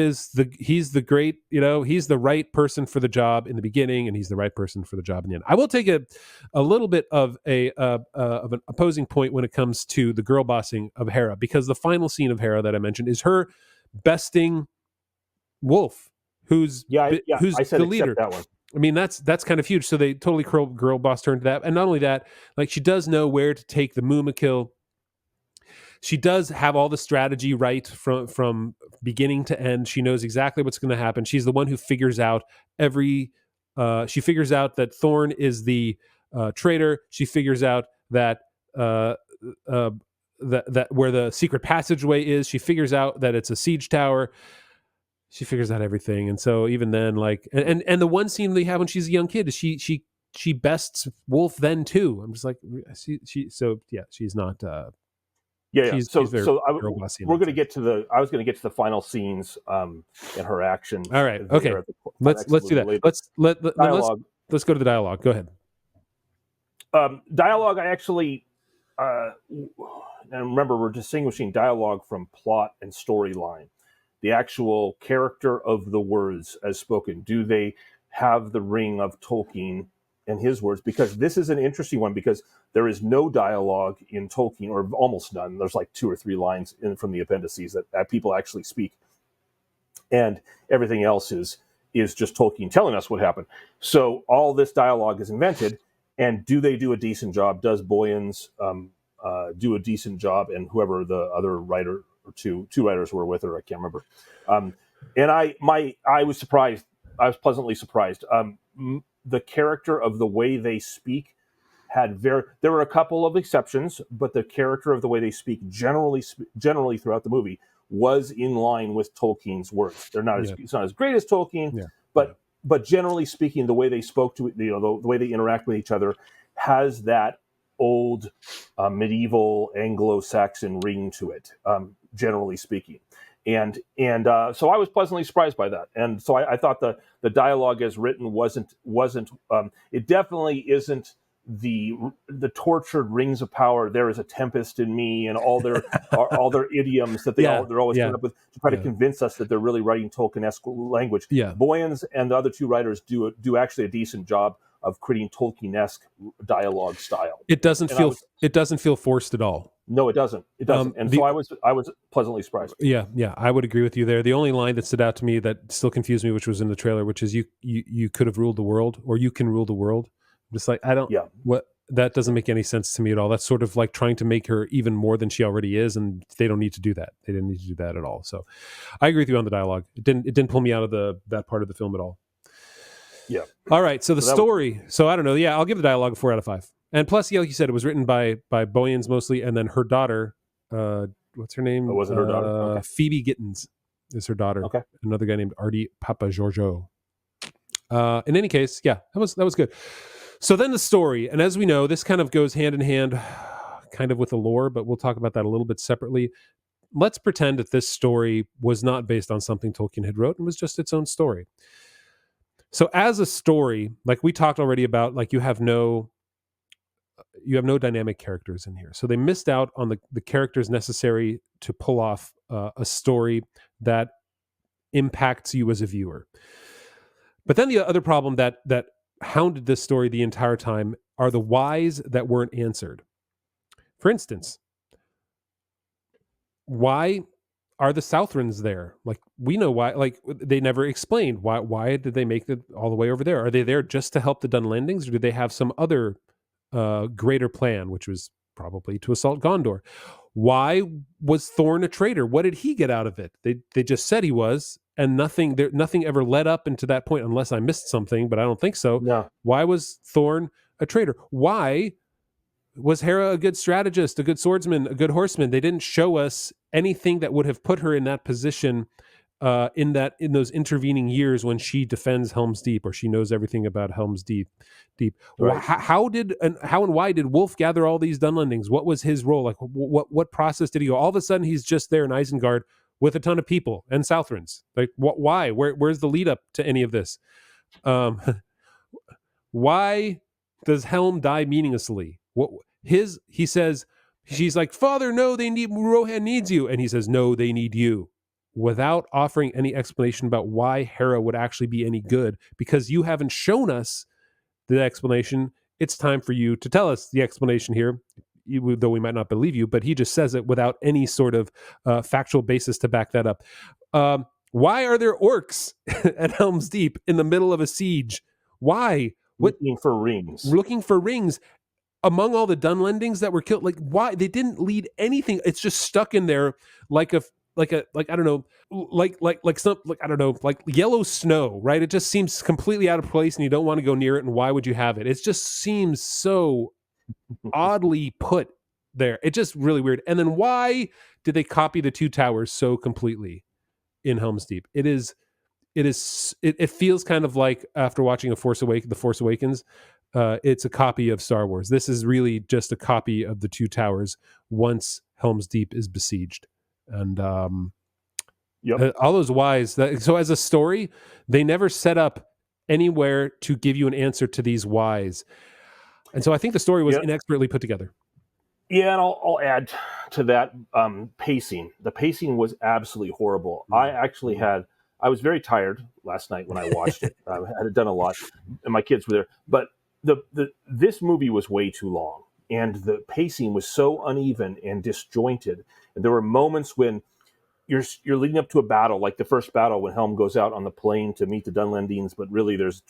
he's the great, he's the right person for the job in the beginning, and he's the right person for the job in the end. I will take a little bit of of an opposing point when it comes to the girl bossing of Hera, because the final scene of Hera that I mentioned is her besting Wolf, who's I said the leader. That one. I mean, that's kind of huge. So they totally girl bossed her into that, and not only that, like she does know where to take the Mumakil. She does have all the strategy right from beginning to end. She knows exactly what's going to happen. She's the one who figures out she figures out that Thorn is the traitor. She figures out that that where the secret passageway is. She figures out that it's a siege tower. She figures out everything. And so even then, like, and the one scene they have when she's a young kid is she bests Wolf then too. I'm just like, she's not. So we're going to get to the. I was going to get to the final scenes and her action. All right. Okay. Let's do that. Let's go to the dialogue. Go ahead. Dialogue. I actually, and remember, we're distinguishing dialogue from plot and storyline. The actual character of the words as spoken. Do they have the ring of Tolkien and his words? Because this is an interesting one, because there is no dialogue in Tolkien, or almost none. There's like 2 or 3 lines from the appendices that people actually speak. And everything else is just Tolkien telling us what happened. So all this dialogue is invented. And do they do a decent job? Does Boyen's do a decent job? And whoever the other writer or two writers were with her, I can't remember. And I was surprised. I was pleasantly surprised. The character of the way they speak there were a couple of exceptions, but the character of the way they speak generally throughout the movie was in line with Tolkien's words. They're not it's not as great as Tolkien, but generally speaking, the way they spoke to the way they interact with each other has that old medieval Anglo-Saxon ring to it, generally speaking. And so I was pleasantly surprised by that. And so I thought the dialogue as written wasn't it definitely isn't the tortured rings of power. There is a tempest in me, and all their idioms that they're always coming up with to try to convince us that they're really writing Tolkien-esque language. Yeah. Boyens and the other two writers do actually a decent job of creating Tolkien-esque dialogue style. It doesn't feel forced at all. No, it doesn't. It doesn't. So I was pleasantly surprised. Yeah, I would agree with you there. The only line that stood out to me that still confused me, which was in the trailer, which is you could have ruled the world, or you can rule the world. I'm just like, I don't. Yeah. That doesn't make any sense to me at all. That's sort of like trying to make her even more than she already is, and they don't need to do that. They didn't need to do that at all. So, I agree with you on the dialogue. It didn't pull me out of that part of the film at all. Yeah. All right. So the story. So I don't know. Yeah, I'll give the dialogue a 4 out of 5. And plus, like you said, it was written by Boyens mostly, and then her daughter. What's her name? Was it her daughter? Okay. Phoebe Gittins is her daughter. Okay. Another guy named Artie Papagiorgio. In any case, yeah, that was good. So then the story, and as we know, this kind of goes hand in hand, kind of with the lore, but we'll talk about that a little bit separately. Let's pretend that this story was not based on something Tolkien had wrote and was just its own story. So as a story, like we talked already about, like you have no dynamic characters in here. So they missed out on the characters necessary to pull off a story that impacts you as a viewer. But then the other problem that hounded this story the entire time are the whys that weren't answered. For instance, why are the Southrons there? Like, we know why. Like, they never explained why did they make it all the way over there? Are they there just to help the Dunlandings, or do they have some other greater plan, which was probably to assault Gondor? Why was Thorn a traitor? What did he get out of it? They just said he was, and nothing ever led up into that point, unless I missed something, but I don't think so. No. Why was Thorn a traitor? Why was Hera a good strategist, a good swordsman, a good horseman? They didn't show us anything that would have put her in that position in those intervening years when she defends Helm's Deep, or she knows everything about Helm's Deep. Right. How and why did Wolf gather all these Dunlandings? What was his role? Like, what process did he go? All of a sudden, he's just there in Isengard with a ton of people and Southrons. Like, why? Where's the lead up to any of this? Why does Helm die meaninglessly? He says, she's like, Father, no, Rohan needs you, and he says, no, they need you, without offering any explanation about why Hera would actually be any good, because you haven't shown us the explanation. It's time for you to tell us the explanation here, though we might not believe you, but he just says it without any sort of factual basis to back that up. Why are there orcs at Helm's Deep in the middle of a siege? Why? Looking for rings. Looking for rings. Among all the Dunlandings that were killed, like, why? They didn't lead anything. It's just stuck in there like I don't know, like yellow snow, right? It just seems completely out of place, and you don't want to go near it. And why would you have it? It just seems so oddly put there. It's just really weird. And then why did they copy the Two Towers so completely in Helm's Deep? It feels kind of like, after watching The Force Awakens, it's a copy of Star Wars. This is really just a copy of the Two Towers once Helm's Deep is besieged. And all those whys. So as a story, they never set up anywhere to give you an answer to these whys. And so I think the story was inexpertly put together. Yeah, and I'll add to that pacing. The pacing was absolutely horrible. I was very tired last night when I watched it. I had done a lot, and my kids were there. But this movie was way too long, and the pacing was so uneven and disjointed. And there were moments when you're leading up to a battle, like the first battle when Helm goes out on the plain to meet the Dunlandings, but really there's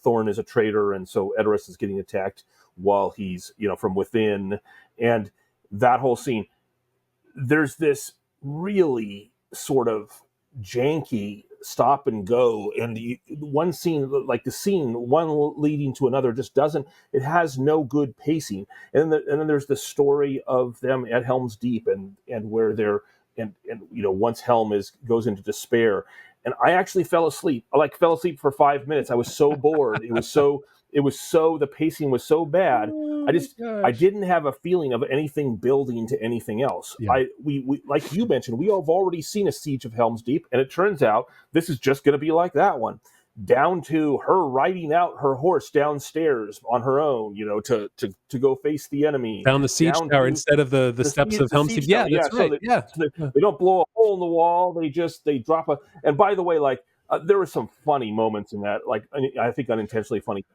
Thorn is a traitor, and so Edoras is getting attacked while he's from within, and that whole scene. There's this really sort of janky stop and go, and one scene, like the scene one leading to another, just doesn't. It has no good pacing. And then there's the story of them at Helm's Deep, and where they're and once Helm goes into despair, and I actually fell asleep. I fell asleep for 5 minutes. I was so bored. It the pacing was so bad. I didn't have a feeling of anything building to anything else. Yeah. We like you mentioned, we have already seen a Siege of Helm's Deep, and it turns out this is just going to be like that one. Down to her riding out her horse downstairs on her own, to go face the enemy. Down the siege tower instead of the steps of Helm's Deep. Yeah, that's right. So they don't blow a hole in the wall. They drop a. And by the way, there were some funny moments in that. Like, I think unintentionally funny.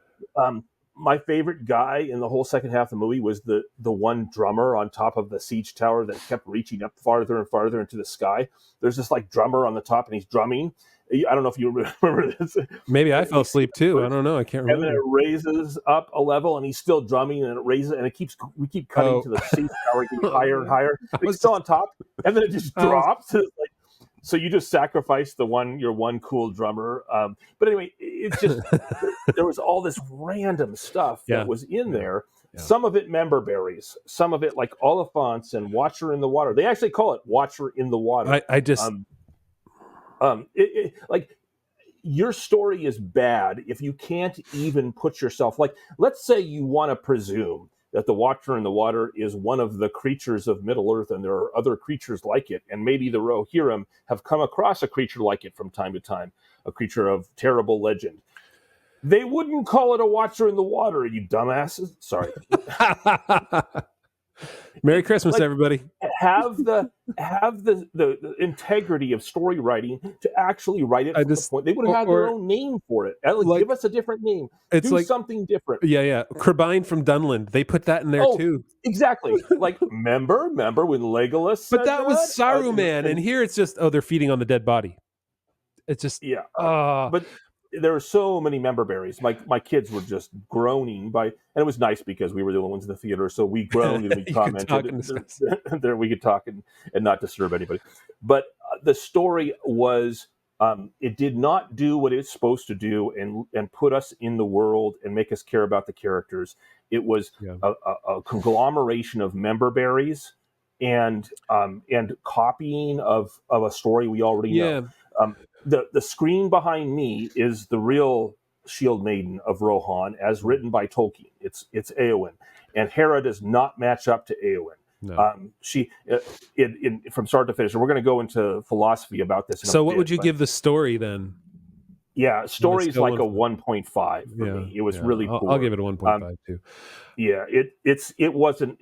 My favorite guy in the whole second half of the movie was the one drummer on top of the siege tower that kept reaching up farther and farther into the sky. There's this drummer on the top, and he's drumming. I don't know if you remember this. Maybe I fell asleep too. I don't know. I can't remember. And then it raises up a level, and he's still drumming, and it raises, and we keep cutting to the siege tower, getting higher and higher. It's still on top, and then it just drops. So you just sacrificed your one cool drummer. But anyway, it's just there was all this random stuff that was in there. Yeah. Some of it member berries, some of it like Oliphants and Watcher in the Water. They actually call it Watcher in the Water. I just your story is bad if you can't even put yourself, let's say you want to presume that the Watcher in the Water is one of the creatures of Middle-earth, and there are other creatures like it, and maybe the Rohirrim have come across a creature like it from time to time, a creature of terrible legend. They wouldn't call it a Watcher in the Water, you dumbasses. Sorry. Merry Christmas, everybody. Have the integrity of story writing to actually write it from the point. They would have had their own name for it. Give us a different name. Do something different. Yeah. Crebine from Dunland. They put that in there too. Exactly. Remember when Legolas said But that was Saruman, and here it's just, they're feeding on the dead body. It's just but there were so many member berries. My kids were just groaning and it was nice because we were the only ones in the theater, so we groaned and we commented. There we could talk and not disturb anybody. But the story was, it did not do what it's supposed to do and put us in the world and make us care about the characters. It was a conglomeration of member berries and copying of a story we already know. The screen behind me is the real Shield Maiden of Rohan, as written by Tolkien. It's Éowyn, and Hera does not match up to Éowyn. No. She from start to finish. And we're going to go into philosophy about this. So, what would you give the story then? Yeah, story's like a 1.5 for me. It was really poor. I'll give it a 1.5 too. Yeah, it wasn't.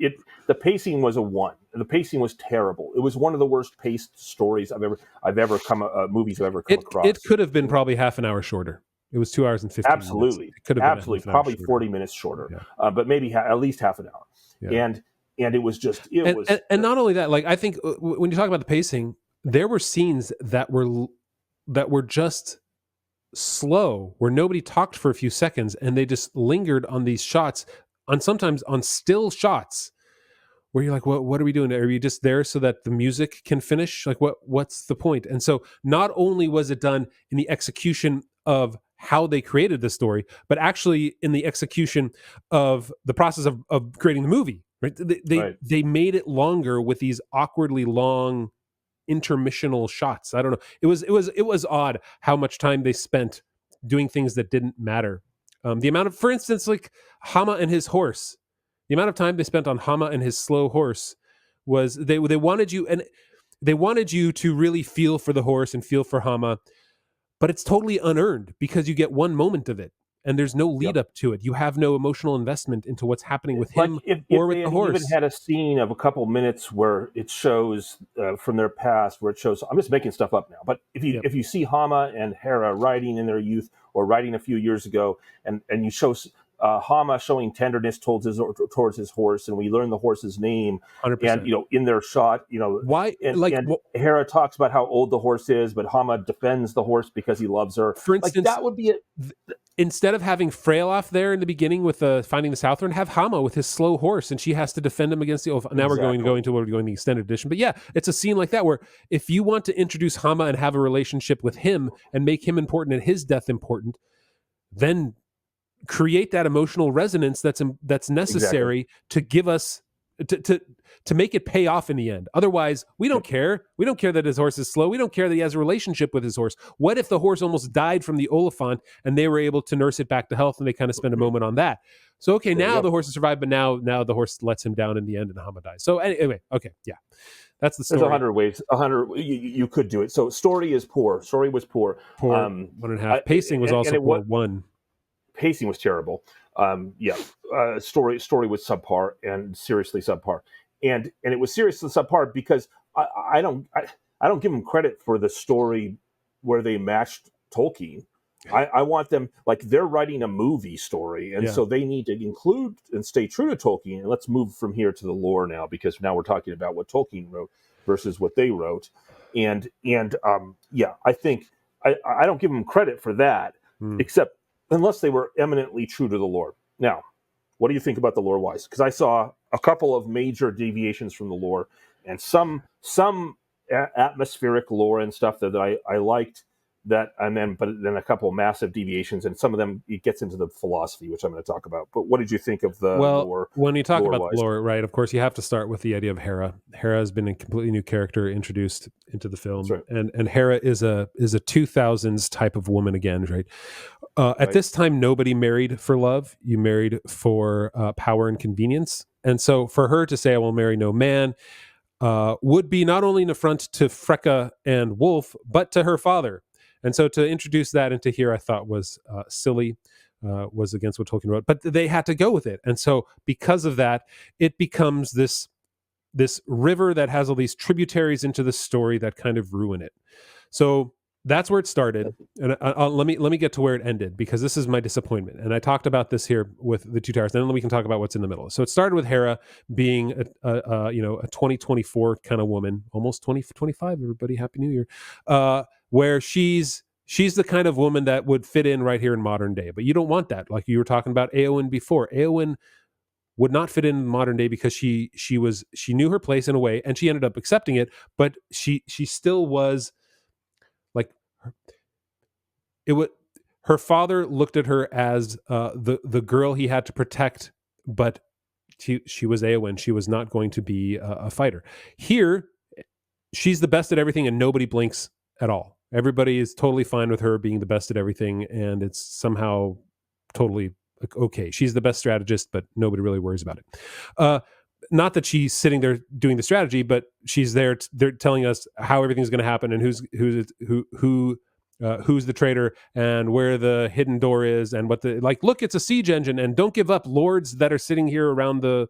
The pacing was a 1. The pacing was terrible. It was one of the worst paced stories movies I've ever come across. It could have been probably half an hour shorter. It was 2 hours and 15 Absolutely. minutes. It could have been probably 40 minutes shorter, but maybe at least half an hour. Yeah. And it was just and not only that. I think when you talk about the pacing, there were scenes that were just slow, where nobody talked for a few seconds, and they just lingered on these shots, sometimes on still shots, where you're like, what are we doing? Are you just there so that the music can finish? What's the point? And so not only was it done in the execution of how they created the story, but actually in the execution of the process of creating the movie, right? They made it longer with these awkwardly long intermissional shots. I don't know. It was odd how much time they spent doing things that didn't matter. The amount of, for instance, Hama and his horse, the amount of time they spent on Hama and his slow horse was they wanted you to really feel for the horse and feel for Hama, but it's totally unearned because you get one moment of it and there's no lead up to it. You have no emotional investment into what's happening with him or with the horse. Even had a scene of a couple minutes where it shows from their past, where it shows. I'm just making stuff up now, but if you see Hama and Hera riding in their youth or riding a few years ago, and you show Hama showing tenderness towards his horse, and we learn the horse's name, 100%. And in their shot, why? And Hera talks about how old the horse is, but Hama defends the horse because he loves her. For instance, that would be it. Instead of having Freyolf there in the beginning with finding the Southern, have Hama with his slow horse, and she has to defend him against the. Now we're going to the extended edition, but yeah, it's a scene like that where if you want to introduce Hama and have a relationship with him and make him important and his death important, then create that emotional resonance that's necessary to give us to make it pay off in the end. Otherwise, we don't care. We don't care that his horse is slow. We don't care that he has a relationship with his horse. What if the horse almost died from the Oliphant and they were able to nurse it back to health, and they kind of spend a moment on that? So, okay, now the horse has survived, but now the horse lets him down in the end and Hama dies. So anyway, okay, yeah. That's the story. There's 100 ways. 100 you could do it. So story is poor. Story was poor. Poor 1.5. Pacing was also poor. 1. Pacing was terrible. Story was subpar, and seriously subpar. And it was seriously subpar because I don't give them credit for the story where they matched Tolkien. I want them, like, they're writing a movie story, and so they need to include and stay true to Tolkien. And let's move from here to the lore now, because now we're talking about what Tolkien wrote versus what they wrote. And I think I don't give them credit for that, except unless they were eminently true to the lore. Now, what do you think about the lore-wise? Because I saw a couple of major deviations from the lore, and some atmospheric lore and stuff that I liked. But then a couple of massive deviations, and some of them, it gets into the philosophy, which I'm going to talk about. But what did you think of the lore? When you talk about the lore, right, of course, you have to start with the idea of Hera. Hera has been a completely new character introduced into the film. That's right. And Hera is a 2000s type of woman again, right? At this time, nobody married for love. You married for power and convenience. And so for her to say, I will marry no man, would be not only an affront to Freka and Wolf, but to her father. And so to introduce that into here, I thought was silly, was against what Tolkien wrote, but they had to go with it. And so because of that, it becomes this river that has all these tributaries into the story that kind of ruin it. So that's where it started. And let me get to where it ended, because this is my disappointment. And I talked about this here with the Two Towers, and then we can talk about what's in the middle. So it started with Hera being a 2024 kind of woman, almost 2025. Everybody, Happy New Year. Where she's the kind of woman that would fit in right here in modern day. But you don't want that. Like you were talking about Éowyn before. Éowyn would not fit in modern day because she knew her place in a way, and she ended up accepting it, but she still was like her father looked at her as the girl he had to protect, but she was Éowyn. She was not going to be a fighter. Here, she's the best at everything, and nobody blinks at all. Everybody is totally fine with her being the best at everything, and it's somehow totally okay. She's the best strategist, but nobody really worries about it. Not that she's sitting there doing the strategy, but she's there. They're telling us how everything's going to happen, and who's the traitor, and where the hidden door is, and what look, it's a siege engine, and don't give up, lords that are sitting here around the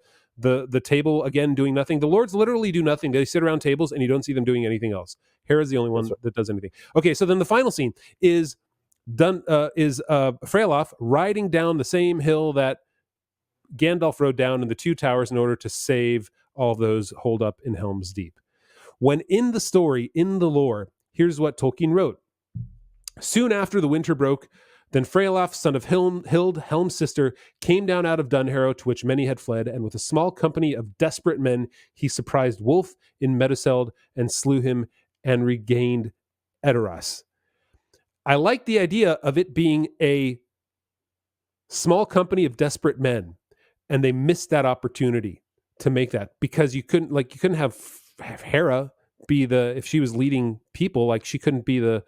table again doing nothing. The lords literally do nothing. They sit around tables, and you don't see them doing anything else. Hera's the only one that does anything. Okay, so then the final scene is Freyalaf riding down the same hill that Gandalf rode down in the Two Towers in order to save all of those holed up in Helm's Deep. When in the story, in the lore, here's what Tolkien wrote. Soon after the winter broke, then Freyalaf, son of Hild, Helm's sister, came down out of Dunharrow, to which many had fled, and with a small company of desperate men, he surprised Wolf in Meduseld and slew him and regained Edoras. I like the idea of it being a small company of desperate men, and they missed that opportunity to make that, because you couldn't have Hera be if she was leading people, like she couldn't be the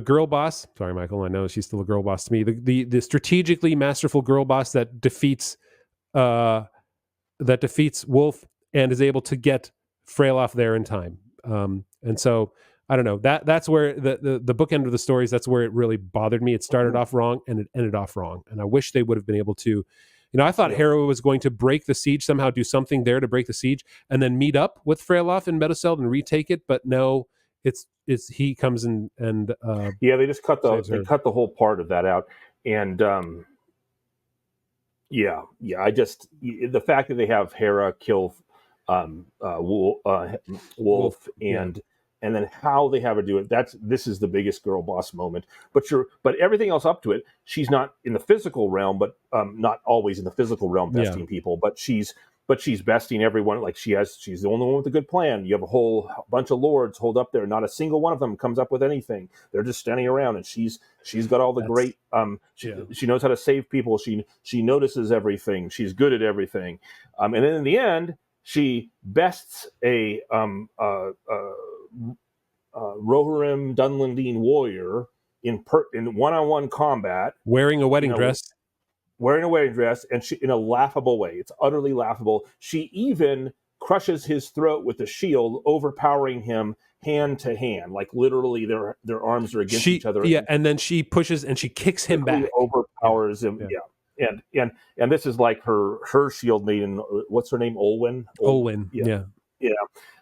girl boss. Sorry, Michael, I know she's still a girl boss to me. The strategically masterful girl boss that defeats Wolf and is able to get Freyalaf there in time. And so I don't know, that's where the bookend of the stories, that's where it really bothered me. It started off wrong and it ended off wrong. And I wish they would have been able to, I thought Hera was going to break the siege, somehow do something there to break the siege, and then meet up with Freyalaf in Meduseld and retake it. But no, it's he comes and they just cut the whole part of that out. And I just, the fact that they have Hera kill Wolf and then how they have her do it, this is the biggest girl boss moment. But everything else up to it, she's not in the physical realm, but not always in the physical realm besting people, but but she's besting everyone. Like she's the only one with a good plan. You have a whole bunch of lords hold up there. Not a single one of them comes up with anything. They're just standing around, and she's got all the great. She knows how to save people. She notices everything. She's good at everything. And then in the end, she bests a Rohirrim Dunlendine warrior in one-on-one combat, wearing a wedding dress. Wearing a wedding dress, and she, in a laughable way. It's utterly laughable. She even crushes his throat with the shield, overpowering him hand to hand. Like literally, their arms are against each other. Yeah, and then she pushes and she kicks him back. Overpowers him. Yeah. And this is like her shield maiden. What's her name? Olwen. Yeah.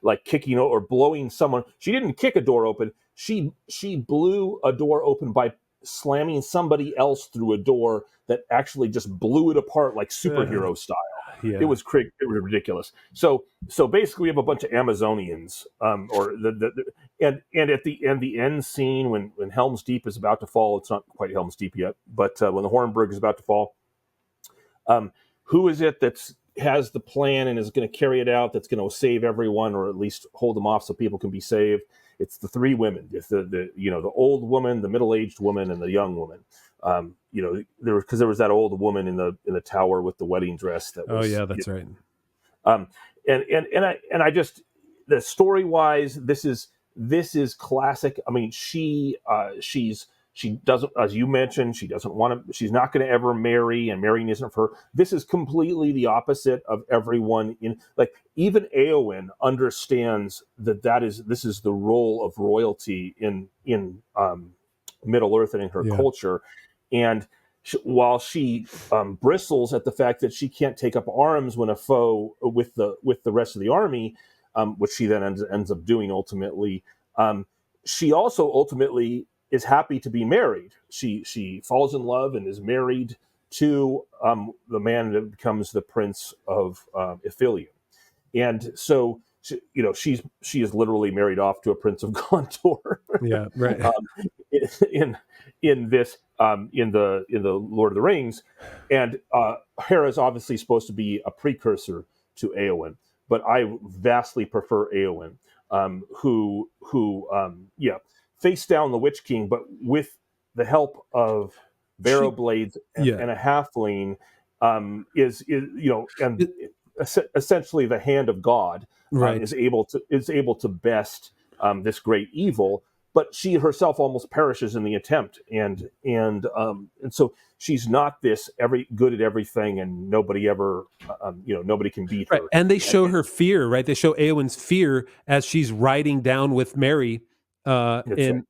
Like kicking or blowing someone. She didn't kick a door open. She blew a door open by slamming somebody else through a door that actually just blew it apart like superhero style. Yeah. It was ridiculous. So basically, we have a bunch of Amazonians, and at the end scene when Helm's Deep is about to fall. It's not quite Helm's Deep yet, but when the Hornburg is about to fall, who is it that has the plan and is going to carry it out? That's going to save everyone, or at least hold them off so people can be saved. It's the three women. It's the old woman, the middle-aged woman, and the young woman. There was that old woman in the tower with the wedding dress. That's right. And I just, the story-wise, this is classic. I mean, she doesn't, as you mentioned, she's not going to ever marry, and marrying isn't for her. This is completely the opposite of everyone even Éowyn understands this is the role of royalty in Middle Earth and in her culture. And while she bristles at the fact that she can't take up arms when a foe with the rest of the army, which she then ends up doing ultimately, she also ultimately is happy to be married. She falls in love and is married to the man that becomes the Prince of Ithilien. And so she is literally married off to a Prince of Gondor. Yeah, right. In the Lord of the Rings, and Hera is obviously supposed to be a precursor to Éowyn, but I vastly prefer Éowyn, who faced down the Witch King, but with the help of barrow blades and a halfling, essentially the hand of God, right. is able to best this great evil. But she herself almost perishes in the attempt, and so she's not this good at everything, and nobody ever, nobody can beat her. Right. And they show her fear, right? They show Éowyn's fear as she's riding down with Merry. And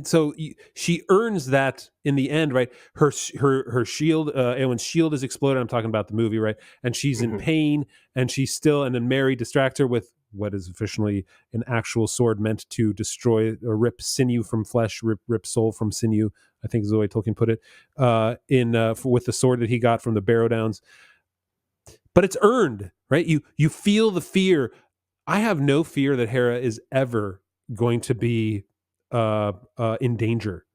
so she earns that in the end, right? Her shield, Éowyn's shield is exploded. I'm talking about the movie, right? And she's in pain, and and then Merry distracts her with what is officially an actual sword meant to destroy or rip sinew from flesh, rip soul from sinew, I think is the way Tolkien put it, with the sword that he got from the Barrow Downs. But it's earned, right? You feel the fear. I have no fear that Hera is ever going to be in danger,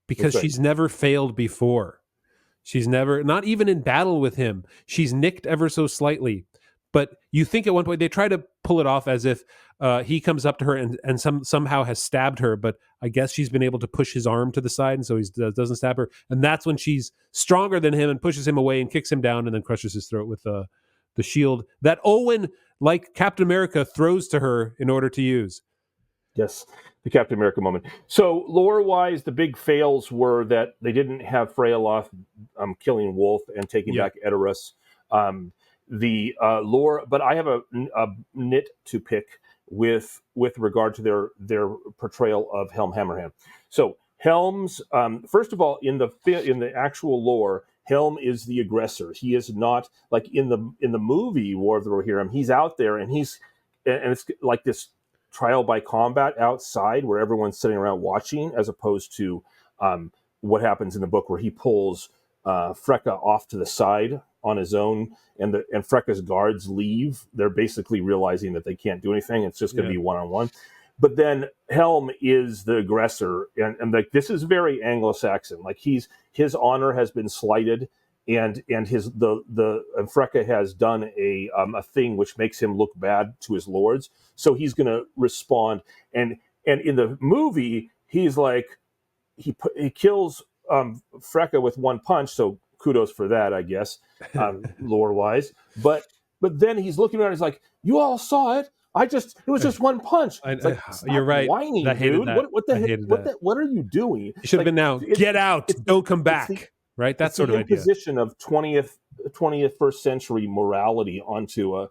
because she's never failed before. She's never, not even in battle with him, she's nicked ever so slightly. But you think at one point they try to pull it off as if he comes up to her and somehow has stabbed her, but I guess she's been able to push his arm to the side, and so he doesn't stab her. And that's when she's stronger than him and pushes him away and kicks him down and then crushes his throat with the shield that Owen, like Captain America, throws to her in order to use. Yes, the Captain America moment. So lore-wise, the big fails were that they didn't have Freyaloth killing Wolf and taking back Edoras. The lore, but I have a nit to pick with regard to their portrayal of Helm Hammerhand. So Helm's first of all, in the actual lore, Helm is the aggressor. He is not like in the movie War of the Rohirrim. He's out there and it's like this trial by combat outside where everyone's sitting around watching, as opposed to what happens in the book where he pulls Freka off to the side on his own, and Freka's guards leave. They're basically realizing that they can't do anything. It's just going to be one-on-one. But then Helm is the aggressor, and like this is very Anglo-Saxon. Like his honor has been slighted, and Freka has done a thing which makes him look bad to his lords, so he's going to respond. And in the movie, he's like he kills Freka with one punch, so kudos for that, I guess, lore wise. But then he's looking around, he's like, "You all saw it. It was just one punch." It's like, you're right. Whining, I hated dude. that. What the heck? What are you doing? You should have been now. Get out! Don't come back. Right? That's sort of idea. Imposition of 21st century morality onto an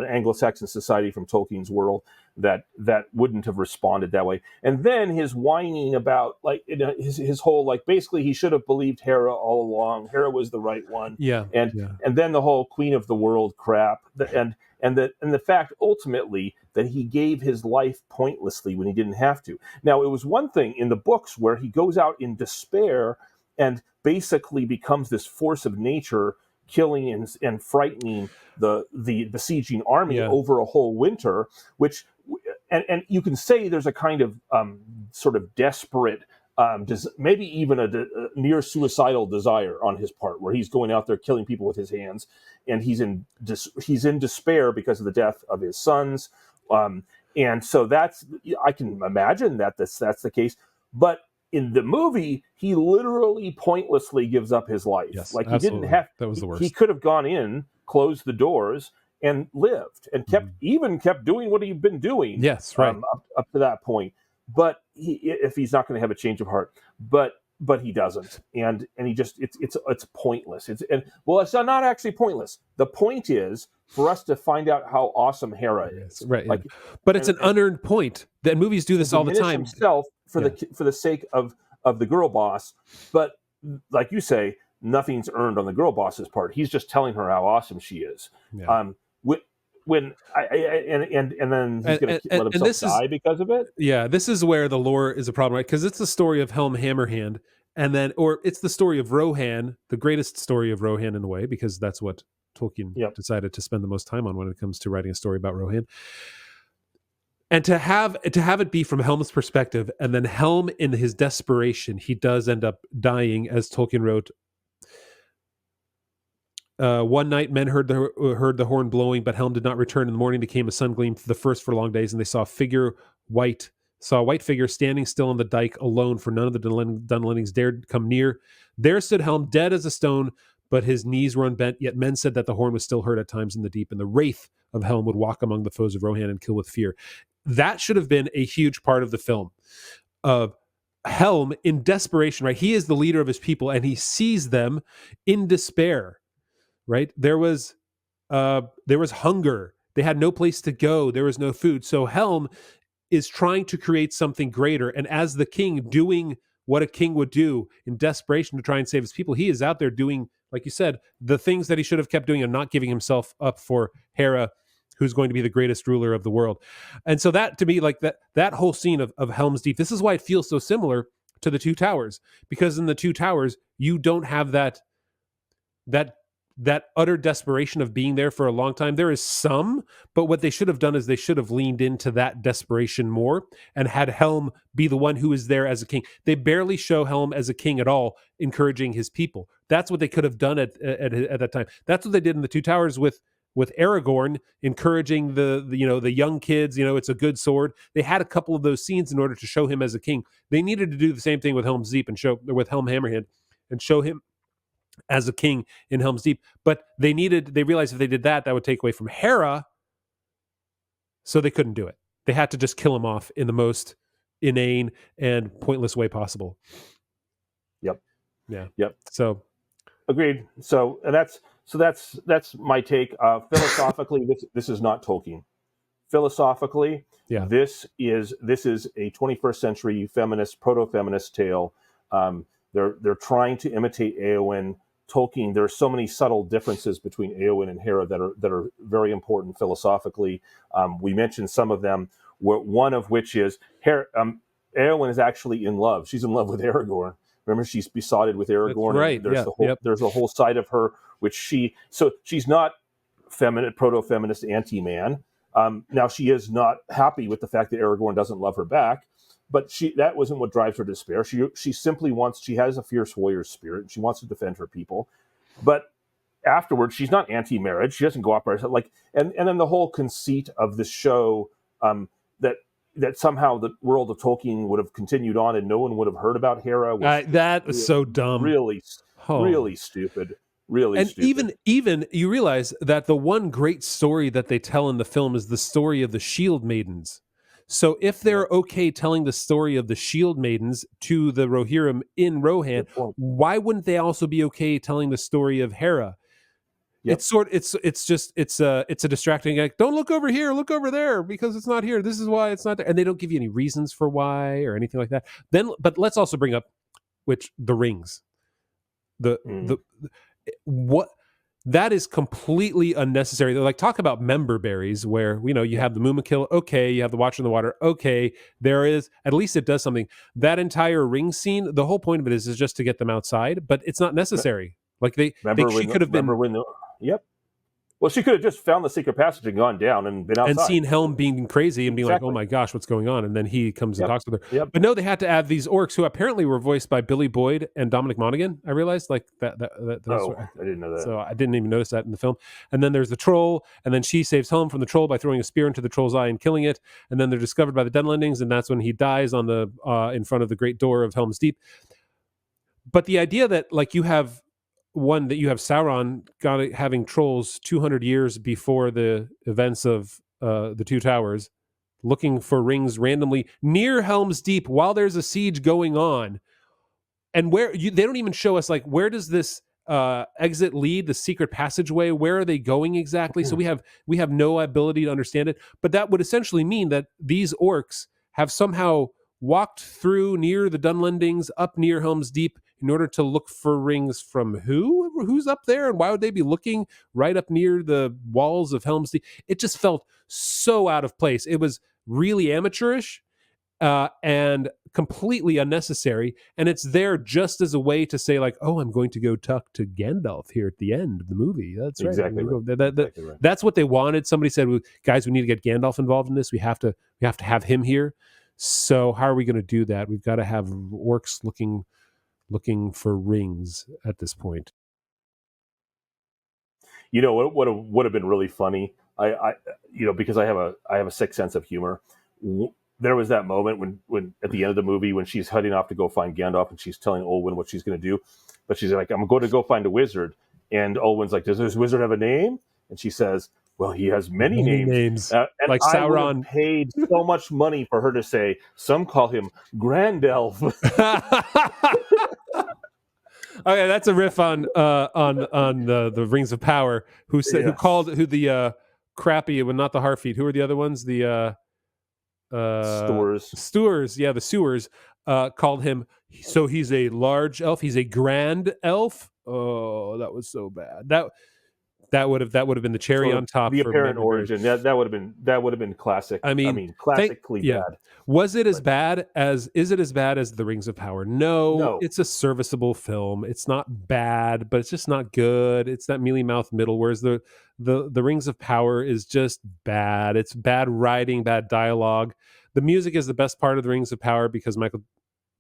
Anglo-Saxon society from Tolkien's world that wouldn't have responded that way. And then his whining about his whole basically he should have believed Hera all along. Hera was the right one. Yeah. And then the whole Queen of the World crap. And the fact ultimately that he gave his life pointlessly when he didn't have to. Now, it was one thing in the books where he goes out in despair and basically becomes this force of nature, killing and frightening the besieging army over a whole winter, which and you can say there's a kind of sort of desperate, maybe even a near suicidal desire on his part, where he's going out there killing people with his hands, and he's in despair because of the death of his sons, and so I can imagine that's the case, but in the movie, he literally pointlessly gives up his life. Yes, he didn't have. That was the worst. He could have gone in, closed the doors, and lived, and kept doing what he'd been doing. Yes, right. Up to that point, but if he's not going to have a change of heart, but he doesn't, and he just it's pointless. It's not actually pointless. The point is for us to find out how awesome Hera is. Right. But it's an unearned point. The movies do this all the time. Himself for the sake of the girl boss, but like you say, nothing's earned on the girl boss's part. He's just telling her how awesome she is. Yeah. Then he's going to let himself die because of it. Yeah, this is where the lore is a problem, right? Because it's the story of Helm Hammerhand, or it's the story of Rohan, the greatest story of Rohan in a way, because that's what Tolkien decided to spend the most time on when it comes to writing a story about Rohan. And to have it be from Helm's perspective, and then Helm, in his desperation, he does end up dying, as Tolkien wrote. One night, men heard the horn blowing, but Helm did not return. In the morning, there came a sun gleam, the first for long days, and they saw a white figure standing still on the dike alone, for none of the Dunlendings dared come near. There stood Helm, dead as a stone, but his knees were unbent. Yet men said that the horn was still heard at times in the deep, and the wraith of Helm would walk among the foes of Rohan and kill with fear. That should have been a huge part of the film, of Helm in desperation, right? He is the leader of his people, and he sees them in despair, right? There was hunger. They had no place to go. There was no food. So Helm is trying to create something greater, and as the king, doing what a king would do in desperation to try and save his people, he is out there doing, like you said, the things that he should have kept doing and not giving himself up for Hera, who's going to be the greatest ruler of the world. And so that, to me, like that whole scene of Helm's Deep, this is why it feels so similar to the Two Towers, because in the Two Towers, you don't have that utter desperation of being there for a long time. There is some, but what they should have done is they should have leaned into that desperation more and had Helm be the one who is there as a king. They barely show Helm as a king at all, encouraging his people. That's what they could have done at that time. That's what they did in the Two Towers with Aragorn, encouraging the young kids. It's a good sword. They had a couple of those scenes in order to show him as a king. They needed to do the same thing with Helm's Deep with Helm Hammerhand and show him as a king in Helm's Deep. But they realized if they did that would take away from Hera, so they couldn't do it. They had to just kill him off in the most inane and pointless way possible. Yep. Yeah. Yep. So agreed. So that's my take. Philosophically, this is not Tolkien. Philosophically, this is a 21st century proto-feminist tale. They're trying to imitate Éowyn. Tolkien, there are so many subtle differences between Éowyn and Hera that are very important philosophically. We mentioned some of them, one of which is Éowyn is actually in love. She's in love with Aragorn. Remember, she's besotted with Aragorn. That's right. There's a whole side of her which she's not proto-feminist anti-man. Now, she is not happy with the fact that Aragorn doesn't love her back, but that wasn't what drives her despair. She simply she has a fierce warrior spirit. She wants to defend her people. but afterwards she's not anti-marriage. She doesn't go up her like, and then the whole conceit of the show, that somehow the world of Tolkien would have continued on and no one would have heard about Hera. That was so dumb. Really stupid. Really and stupid. Even you realize that the one great story that they tell in the film is the story of the Shield Maidens. So if they're okay telling the story of the Shield Maidens to the Rohirrim in Rohan, why wouldn't they also be okay telling the story of Hera? Yep. It's a distracting, like, don't look over here, look over there because it's not here. This is why it's not there. And they don't give you any reasons for why or anything like that. But let's also bring up the rings. What that is completely unnecessary. They're like, talk about member berries where, you have the Mumakil. Okay. You have the Watcher in the Water. Okay. There is, at least it does something. That entire ring scene, the whole point of it is just to get them outside, but it's not necessary. Like she could have been. Yep. Well, she could have just found the secret passage and gone down and been outside. And seen Helm being crazy and being like, oh my gosh, what's going on? And then he comes and talks with her. Yep. But no, they had to add these orcs who apparently were voiced by Billy Boyd and Dominic Monaghan. I realized I didn't know that. So I didn't even notice that in the film. And then there's the troll, and then she saves Helm from the troll by throwing a spear into the troll's eye and killing it. And then they're discovered by the Dunlendings, and that's when he dies on the in front of the great door of Helm's Deep. But the idea that you have Sauron having trolls 200 years before the events of the Two Towers, looking for rings randomly near Helm's Deep while there's a siege going on, and they don't even show us where does this exit lead, the secret passageway, where are they going exactly? So we have no ability to understand it, but that would essentially mean that these orcs have somehow walked through near the Dunlendings up near Helm's Deep in order to look for rings from who's up there, and why would they be looking right up near the walls of Helm's Deep? It just felt so out of place. It was really amateurish and completely unnecessary, and it's there just as a way to say I'm going to go talk to Gandalf here at the end of the movie. That's right. Exactly right. That's what they wanted. Somebody said, guys, we need to get Gandalf involved in this. We have to have him here. So how are we going to do that? We've got to have orcs looking for rings at this point. What would have been really funny, I because I have a sick sense of humor. There was that moment when at the end of the movie when she's heading off to go find Gandalf and she's telling Olwen what she's going to do, but she's like, I'm going to go find a wizard, and Olwen's like, does this wizard have a name? And she says, well, he has many names. And like I Sauron paid so much money for her to say, some call him Grand Elf. Okay, that's a riff on the Rings of Power. Who the crappy, but not the Harfeet. Who are the other ones? The Stewars. Yeah, the Sewers called him. So he's a large elf. He's a grand elf. Oh, that was so bad. That would have been the cherry on top. The apparent origin. That would have been classic. I mean classically bad. Is it as bad as The Rings of Power? No, it's a serviceable film. It's not bad, but it's just not good. It's that mealy mouth middle. Whereas the Rings of Power is just bad. It's bad writing, bad dialogue. The music is the best part of The Rings of Power because Bear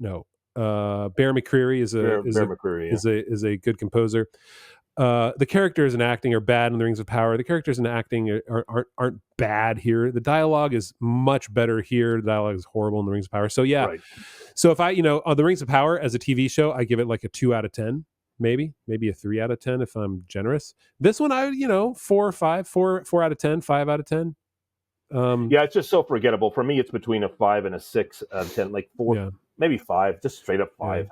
McCreary is a good composer. The characters and acting are bad in The Rings of Power. The characters and acting aren't bad here. The dialogue is much better here. The dialogue is horrible in The Rings of Power. So yeah. Right. So if I, on The Rings of Power as a TV show, I give it like a 2 out of 10, maybe a 3 out of 10 if I'm generous. This one, 4 or 5, 4 out of 10, 5 out of 10. It's just so forgettable. For me, it's between a 5 and a 6 out of 10, like 4, maybe 5, just straight up 5.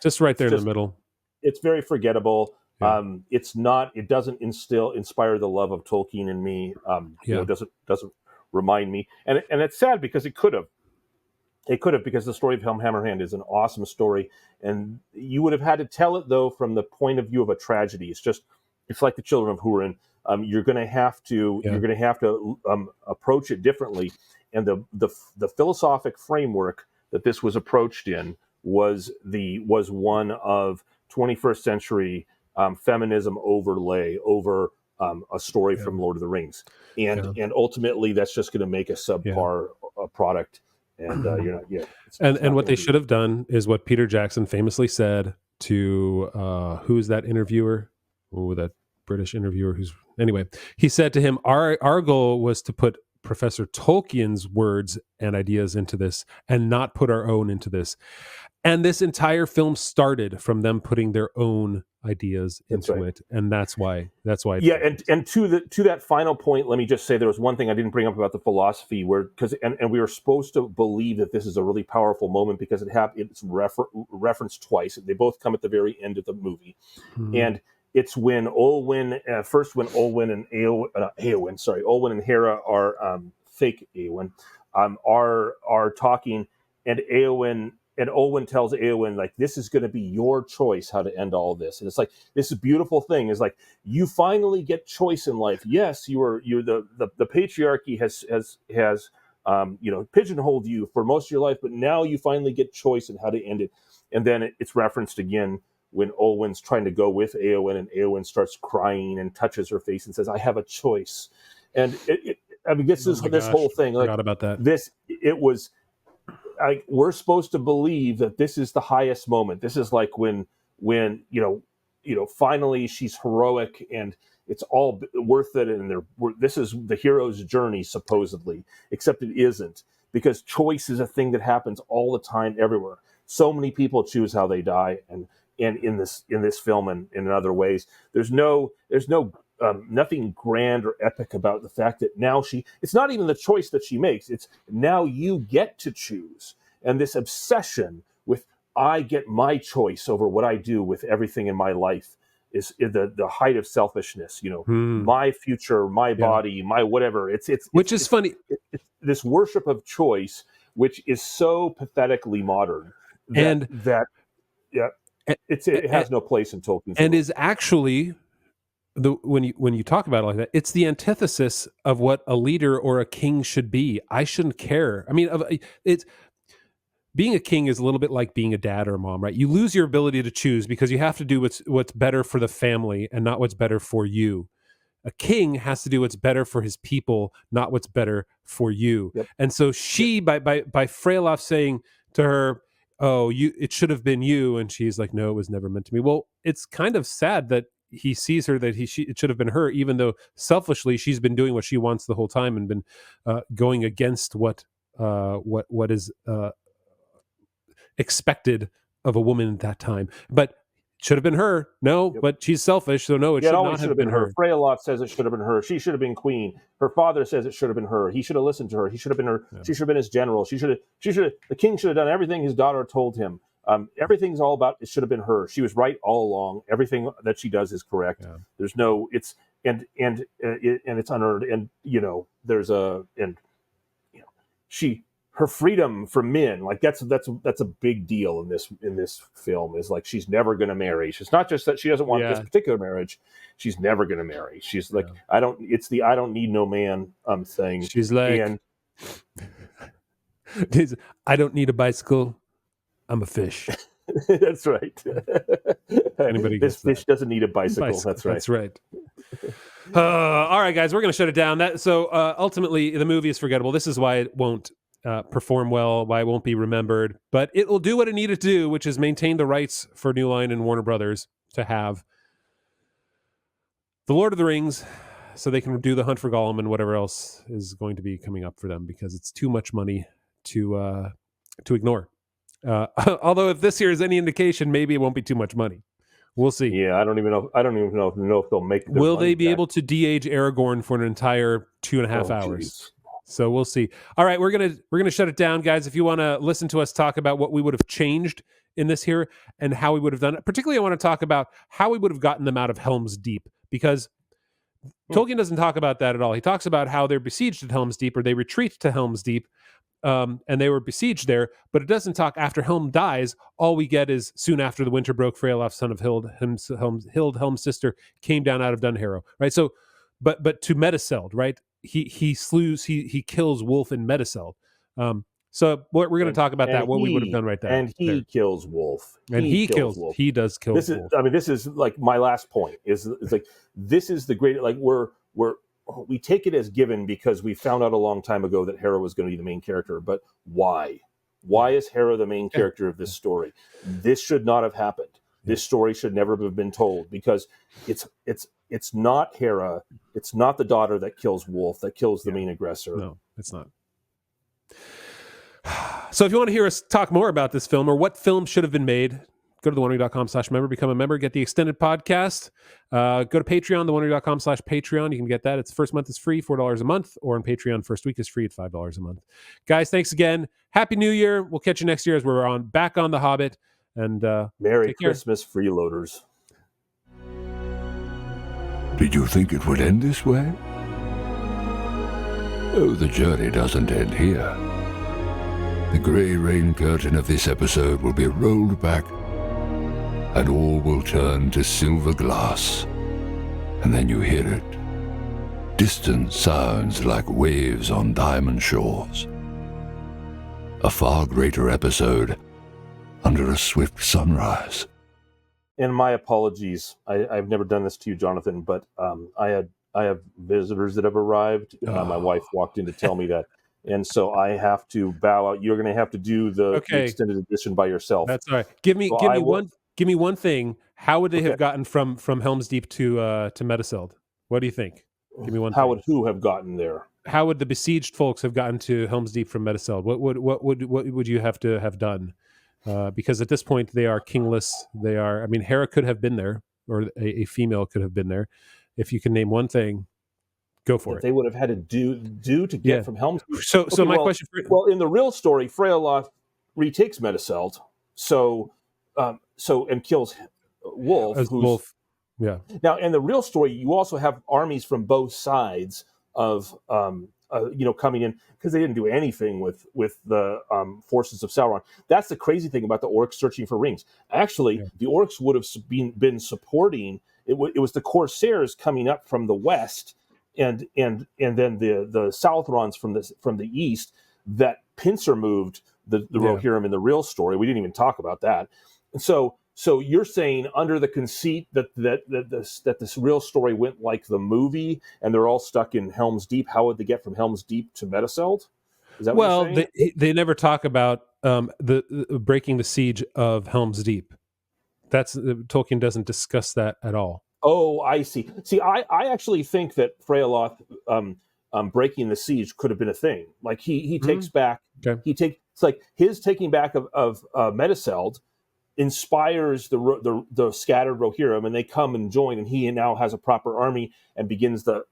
Just right there in the middle. It's very forgettable. Yeah. It doesn't inspire the love of Tolkien in me. It doesn't remind me. And it's sad because it could have, because the story of Helm Hammerhand is an awesome story. And you would have had to tell it though, from the point of view of a tragedy. It's like the Children of Hurin. You're going to have to approach it differently. And the philosophic framework that this was approached in was one of 21st century feminism overlay over a story from Lord of the Rings, and ultimately that's just going to make a subpar product. And and what they should have done is what Peter Jackson famously said to who's that interviewer? Oh, that British interviewer anyway, he said to him, our goal was to put Professor Tolkien's words and ideas into this and not put our own into this. And this entire film started from them putting their own ideas into it, and that's why. Yeah, and to that final point, let me just say there was one thing I didn't bring up about the philosophy, and we were supposed to believe that this is a really powerful moment because it's referenced twice. They both come at the very end of the movie, and it's when Olwen and Hera are fake Eowyn, are talking, and Olwen tells Eowyn, like, this is going to be your choice how to end all this. And it's like, this beautiful thing is like, you finally get choice in life. Yes, the patriarchy has pigeonholed you for most of your life, but now you finally get choice in how to end it. And then it's referenced again when Olwen's trying to go with Eowyn, and Eowyn starts crying and touches her face and says, I have a choice. And this whole thing. Like, forgot about that. We're supposed to believe that this is the highest moment. This is like when finally she's heroic and it's all worth it, and this is the hero's journey supposedly, except it isn't, because choice is a thing that happens all the time everywhere. So many people choose how they die, and in this film and in other ways, there's nothing grand or epic about the fact that now it's not even the choice that she makes. It's now you get to choose. And this obsession with, I get my choice over what I do with everything in my life is the height of selfishness, my future, my body, my whatever. It's funny. It's this worship of choice, which is so pathetically modern it has no place in Tolkien's and world. Is actually when you talk about it like that, it's the antithesis of what a leader or a king should be. I shouldn't care. I mean, being a king is a little bit like being a dad or a mom, right? You lose your ability to choose because you have to do what's better for the family and not what's better for you. A king has to do what's better for his people, not what's better for you. Yep. And so she, by Freylof saying to her, "Oh, it should have been you," and she's like, "No, it was never meant to be." Well, it's kind of sad that he sees her that it should have been her, even though selfishly she's been doing what she wants the whole time and been going against what is expected of a woman at that time. But should have been her. No, but she's selfish, so no, it should not have been her. Freylof says it should have been her. She should have been queen. Her father says it should have been her. He should have listened to her. He should have been her. Yeah. She should have been his general. The king should have done everything his daughter told him. Everything's all about, it should have been her. She was right all along. Everything that she does is correct. Yeah. There's no, it's, and it's unearned. And, her freedom from men, like that's a big deal in this film, is like, she's never going to marry. It's not just that she doesn't want this particular marriage. She's never going to marry. She's like, I don't need no man thing. She's like, I don't need a bicycle. I'm a fish. That's right. This fish doesn't need a bicycle. That's right. That's right. All right, guys, we're going to shut it down. Ultimately, the movie is forgettable. This is why it won't perform well, why it won't be remembered. But it will do what it needed to do, which is maintain the rights for New Line and Warner Brothers to have The Lord of the Rings, so they can do The Hunt for Gollum and whatever else is going to be coming up for them, because it's too much money to ignore. Although if this here is any indication, maybe it won't be too much money. We'll see. Yeah, I don't even know if they'll make. Will they be able to de-age Aragorn for an entire 2.5 hours? Geez. So we'll see. All right, we're gonna shut it down, guys. If you want to listen to us talk about what we would have changed in this here and how we would have done it, particularly I want to talk about how we would have gotten them out of Helm's Deep, because Tolkien doesn't talk about that at all. He talks about how they're besieged at Helm's Deep, or they retreat to Helm's Deep. And they were besieged there, but it doesn't talk after Helm dies. All we get is soon after the winter broke, Freylof, son of Hild, Helm's sister, came down out of Dunharrow, right? So, but to Mediceld, right? He kills Wolf in Mediceld. So we're going to talk about that. What we would have done right there, and he kills Wolf, he does kill. Wolf. This is like my last point. Is like, this is the great, like, we take it as given because we found out a long time ago that Hera was going to be the main character. But why? Why is Hera the main character of this story? This should not have happened. This story should never have been told, because it's not Hera, it's not the daughter that kills Wolf, that kills the main aggressor. No, it's not. So if you want to hear us talk more about this film or what film should have been made, go to thewondery.com/member, become a member, get the extended podcast. Go to Patreon, thewondery.com/Patreon. You can get that. Its first month is free, $4 a month, or on Patreon, first week is free at $5 a month. Guys, thanks again. Happy New Year. We'll catch you next year as we're back on The Hobbit. And Merry Christmas, freeloaders. Did you think it would end this way? Oh, the journey doesn't end here. The grey rain curtain of this episode will be rolled back, and all will turn to silver glass. And then you hear it. Distant sounds like waves on diamond shores. A far greater episode under a swift sunrise. And my apologies. I've never done this to you, Jonathan, but I have visitors that have arrived. My wife walked in to tell me that. And so I have to bow out. You're going to have to do the extended edition by yourself. That's all right. Give me one thing. How would they have gotten from Helm's Deep to Meduseld? What do you think? Give me one. How would who have gotten there? How would the besieged folks have gotten to Helm's Deep from Meduseld? What would you have to have done? Because at this point they are kingless. They are. I mean, Hera could have been there, or a female could have been there. If you can name one thing, go for it. They would have had to do to get from Helm's Deep. So my question for you. Well, in the real story, Freyaloth retakes Meduseld, and kills Wolf. Wolf. Yeah. Now, in the real story, you also have armies from both sides of coming in, because they didn't do anything with the forces of Sauron. That's the crazy thing about the orcs searching for rings. Actually, the orcs would have been supporting. It was the Corsairs coming up from the west, and then the Southrons from the east that pincer moved the Rohirrim in the real story. We didn't even talk about that. And so you're saying, under the conceit that this real story went like the movie, and they're all stuck in Helm's Deep, how would they get from Helm's Deep to Meduseld? Is that what you're saying? They never talk about the breaking the siege of Helm's Deep. Tolkien doesn't discuss that at all. Oh, I see. See, I actually think that Freyaloth breaking the siege could have been a thing. Like he takes back. Okay. It's like his taking back of Meduseld inspires the scattered Rohirrim, and they come and join, and he now has a proper army and begins the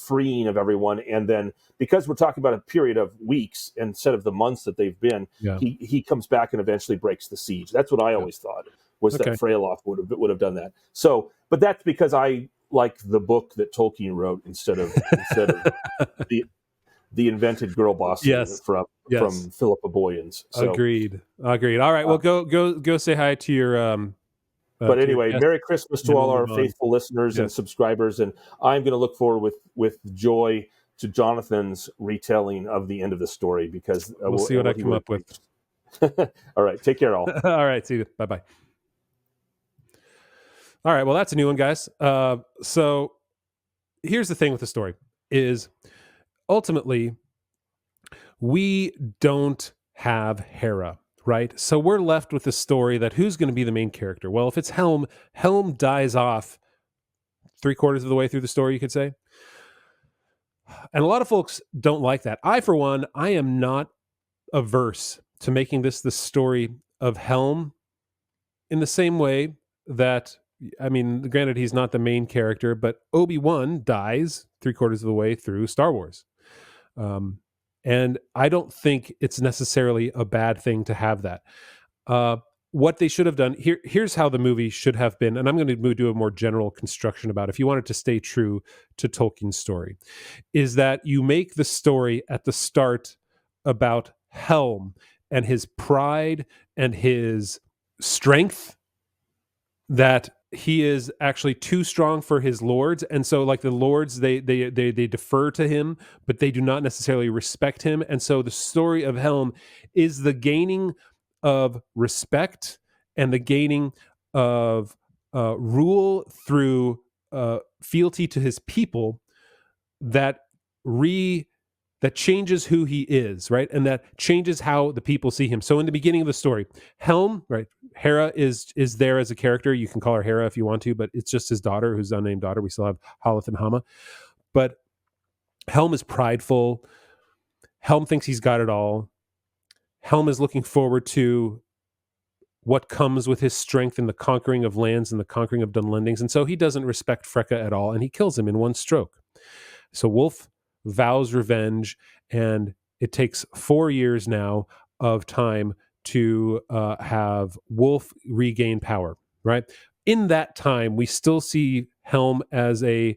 freeing of everyone. And then, because we're talking about a period of weeks instead of the months that they've been, he comes back and eventually breaks the siege. That's what I always thought, was that Freyaloth would have done that. So, but that's because I like the book that Tolkien wrote instead of the invented girl boss from Philippa Boyen's. So, Agreed. All right. Well, go say hi to your. But anyway, Merry Christmas to all our faithful listeners and subscribers, and I'm going to look forward with joy to Jonathan's retelling of the end of the story, because we'll see what I come up with. All right, take care, all. All right, see you. Bye. All right, well, that's a new one, guys. So here's the thing with the story is, ultimately, we don't have Hera, right? So we're left with the story that who's going to be the main character? Well, if it's Helm dies off 3/4 of the way through the story, you could say. And a lot of folks don't like that. I, for one, I am not averse to making this the story of Helm in the same way that, I mean, granted, he's not the main character, but Obi-Wan dies 3/4 of the way through Star Wars. And I don't think it's necessarily a bad thing to have that. What they should have done, here's how the movie should have been, and I'm going to do a more general construction about it, if you wanted to stay true to Tolkien's story, is that you make the story at the start about Helm and his pride and his strength, that he is actually too strong for his lords, and so like the lords, they defer to him, but they do not necessarily respect him. And so the story of Helm is the gaining of respect and the gaining of rule through fealty to his people that that changes who he is, right? And that changes how the people see him. So in the beginning of the story, Helm, right? Hera is there as a character. You can call her Hera if you want to, but it's just his daughter, who's unnamed daughter. We still have Haleth and Hama. But Helm is prideful. Helm thinks he's got it all. Helm is looking forward to what comes with his strength in the conquering of lands and the conquering of Dunlendings. And so he doesn't respect Freka at all, and he kills him in one stroke. So Wolf vows revenge, and it takes 4 years now of time to have Wolf regain power, right? In that time, we still see Helm as a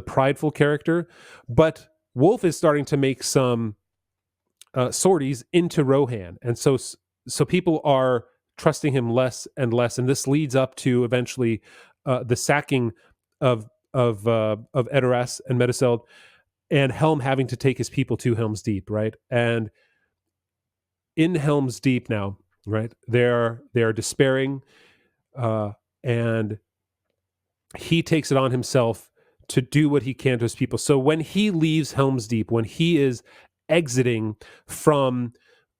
prideful character, but Wolf is starting to make some sorties into Rohan, and so people are trusting him less and less, and this leads up to eventually the sacking of Edoras and Meduseld, and Helm having to take his people to Helm's Deep, right? And in Helm's Deep now, right, they're despairing, and he takes it on himself to do what he can to his people. So when he leaves Helm's Deep, when he is exiting from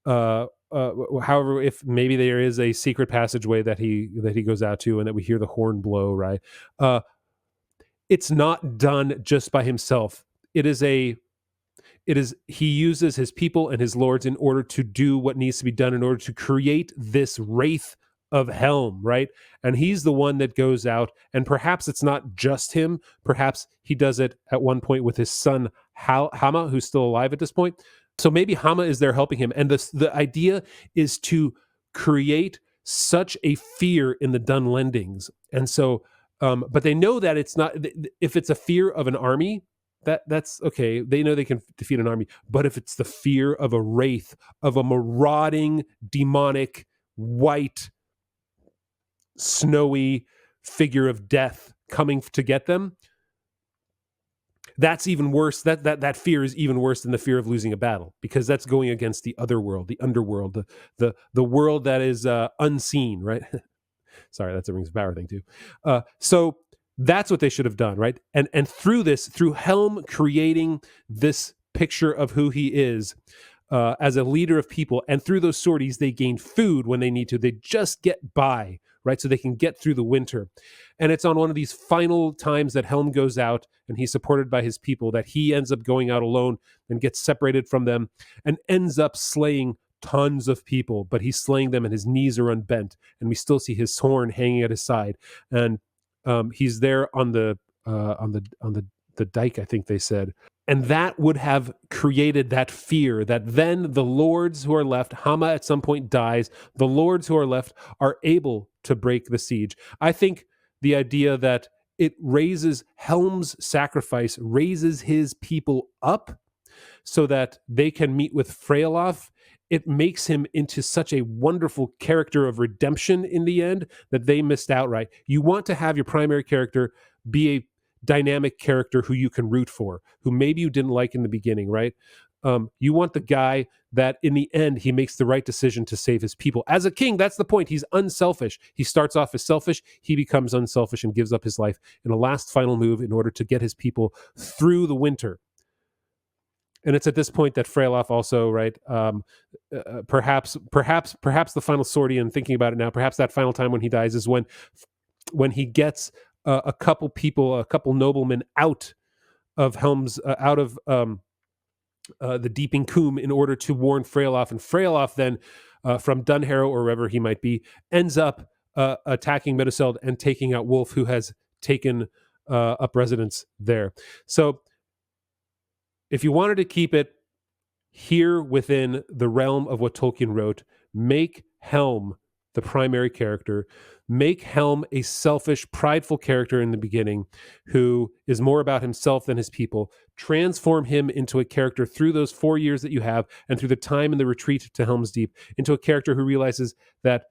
however, if maybe there is a secret passageway that he goes out to, and that we hear the horn blow, right? It's not done just by himself. It is he uses his people and his lords in order to do what needs to be done in order to create this wraith of Helm, right? And he's the one that goes out, and perhaps it's not just him. Perhaps he does it at one point with his son Hama, who's still alive at this point. So maybe Hama is there helping him. And the idea is to create such a fear in the Dunlendings. And so, but they know that it's not, if it's a fear of an army, that's okay. They know they can defeat an army. But if it's the fear of a wraith, of a marauding, demonic, white, snowy figure of death coming to get them, that's even worse. That fear is even worse than the fear of losing a battle, because that's going against the other world, the underworld, the world that is unseen, right? Sorry, that's a Rings of Power thing too. So that's what they should have done, right? And through Helm creating this picture of who he is as a leader of people, and through those sorties, they gain food when they need to. They just get by, right? So they can get through the winter. And it's on one of these final times that Helm goes out, and he's supported by his people, that he ends up going out alone and gets separated from them and ends up slaying tons of people, but he's slaying them and his knees are unbent, and we still see his horn hanging at his side. And he's there on the dike, I think they said. And that would have created that fear that then the lords who are left, Hama at some point dies, the lords who are left are able to break the siege. I think the idea that it raises Helm's sacrifice, raises his people up so that they can meet with Freyalaf. It makes him into such a wonderful character of redemption in the end that they missed out, right? You want to have your primary character be a dynamic character who you can root for, who maybe you didn't like in the beginning, right? You want the guy that in the end, he makes the right decision to save his people. As a king, that's the point. He's unselfish. He starts off as selfish. He becomes unselfish and gives up his life in a last final move in order to get his people through the winter. And it's at this point that Freyalaf also, right? Perhaps the final sortie, and thinking about it now, perhaps that final time when he dies is when he gets a couple noblemen out of Helm's, out of the Deeping Coombe in order to warn Freyalaf, and Freyalaf then from Dunharrow or wherever he might be ends up attacking Meduseld and taking out Wolf, who has taken up residence there. So if you wanted to keep it here within the realm of what Tolkien wrote, make Helm the primary character, make Helm a selfish, prideful character in the beginning who is more about himself than his people, transform him into a character through those 4 years that you have and through the time in the retreat to Helm's Deep, into a character who realizes that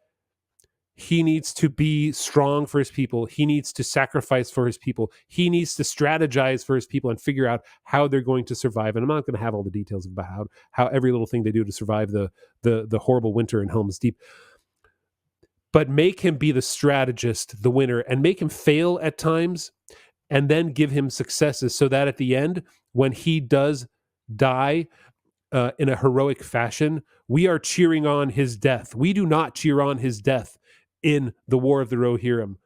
he needs to be strong for his people. He needs to sacrifice for his people. He needs to strategize for his people and figure out how they're going to survive. And I'm not going to have all the details about how every little thing they do to survive the horrible winter in Helm's Deep. But make him be the strategist, the winner, and make him fail at times, and then give him successes so that at the end, when he does die in a heroic fashion, we are cheering on his death. We do not cheer on his death in the War of the Rohirrim.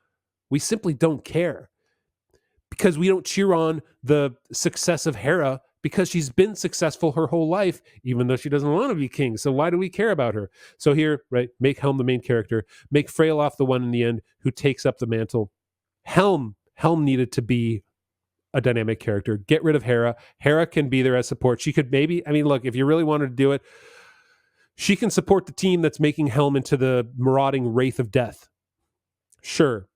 We simply don't care, because we don't cheer on the success of Hera, because she's been successful her whole life, even though she doesn't want to be king. So why do we care about her? So here, right, make Helm the main character, make Freylof the one in the end who takes up the mantle. Helm needed to be a dynamic character. Get rid of Hera. Hera can be there as support. She could maybe, I mean, look, if you really wanted to do it, she can support the team that's making Helm into the marauding wraith of death. Sure.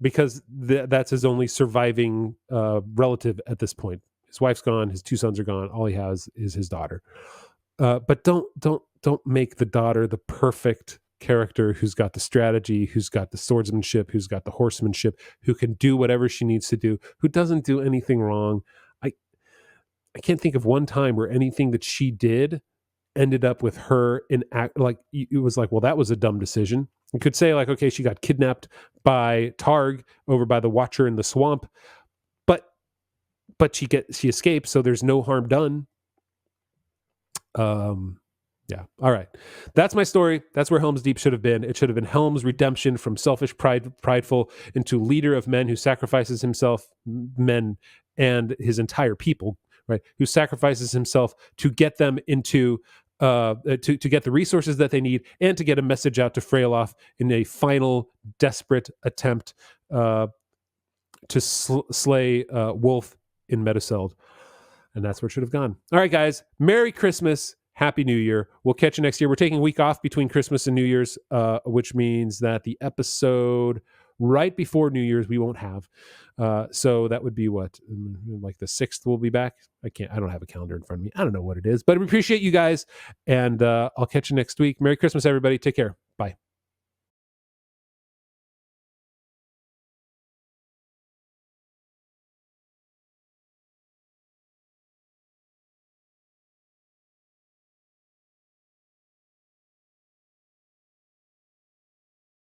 Because that's his only surviving relative at this point. His wife's gone. His 2 sons are gone. All he has is his daughter. But don't make the daughter the perfect character who's got the strategy, who's got the swordsmanship, who's got the horsemanship, who can do whatever she needs to do, who doesn't do anything wrong. I can't think of one time where anything that she did ended up with her in act, like it was like, well, that was a dumb decision. You could say like, okay, she got kidnapped by Targ over by the Watcher in the swamp, but she escaped, so there's no harm done. Yeah. All right. That's my story. That's where Helm's Deep should have been. It should have been Helm's redemption from selfish, prideful, into leader of men who sacrifices himself, men and his entire people, right? Who sacrifices himself to get them into to get the resources that they need, and to get a message out to Freylof in a final desperate attempt to slay Wolf in Meduseld. And that's where it should have gone. All right, guys. Merry Christmas. Happy New Year. We'll catch you next year. We're taking a week off between Christmas and New Year's, which means that the episode right before New Year's we won't have. So that would be what? Like the 6th we'll be back? I don't have a calendar in front of me. I don't know what it is, but we appreciate you guys. And I'll catch you next week. Merry Christmas, everybody. Take care.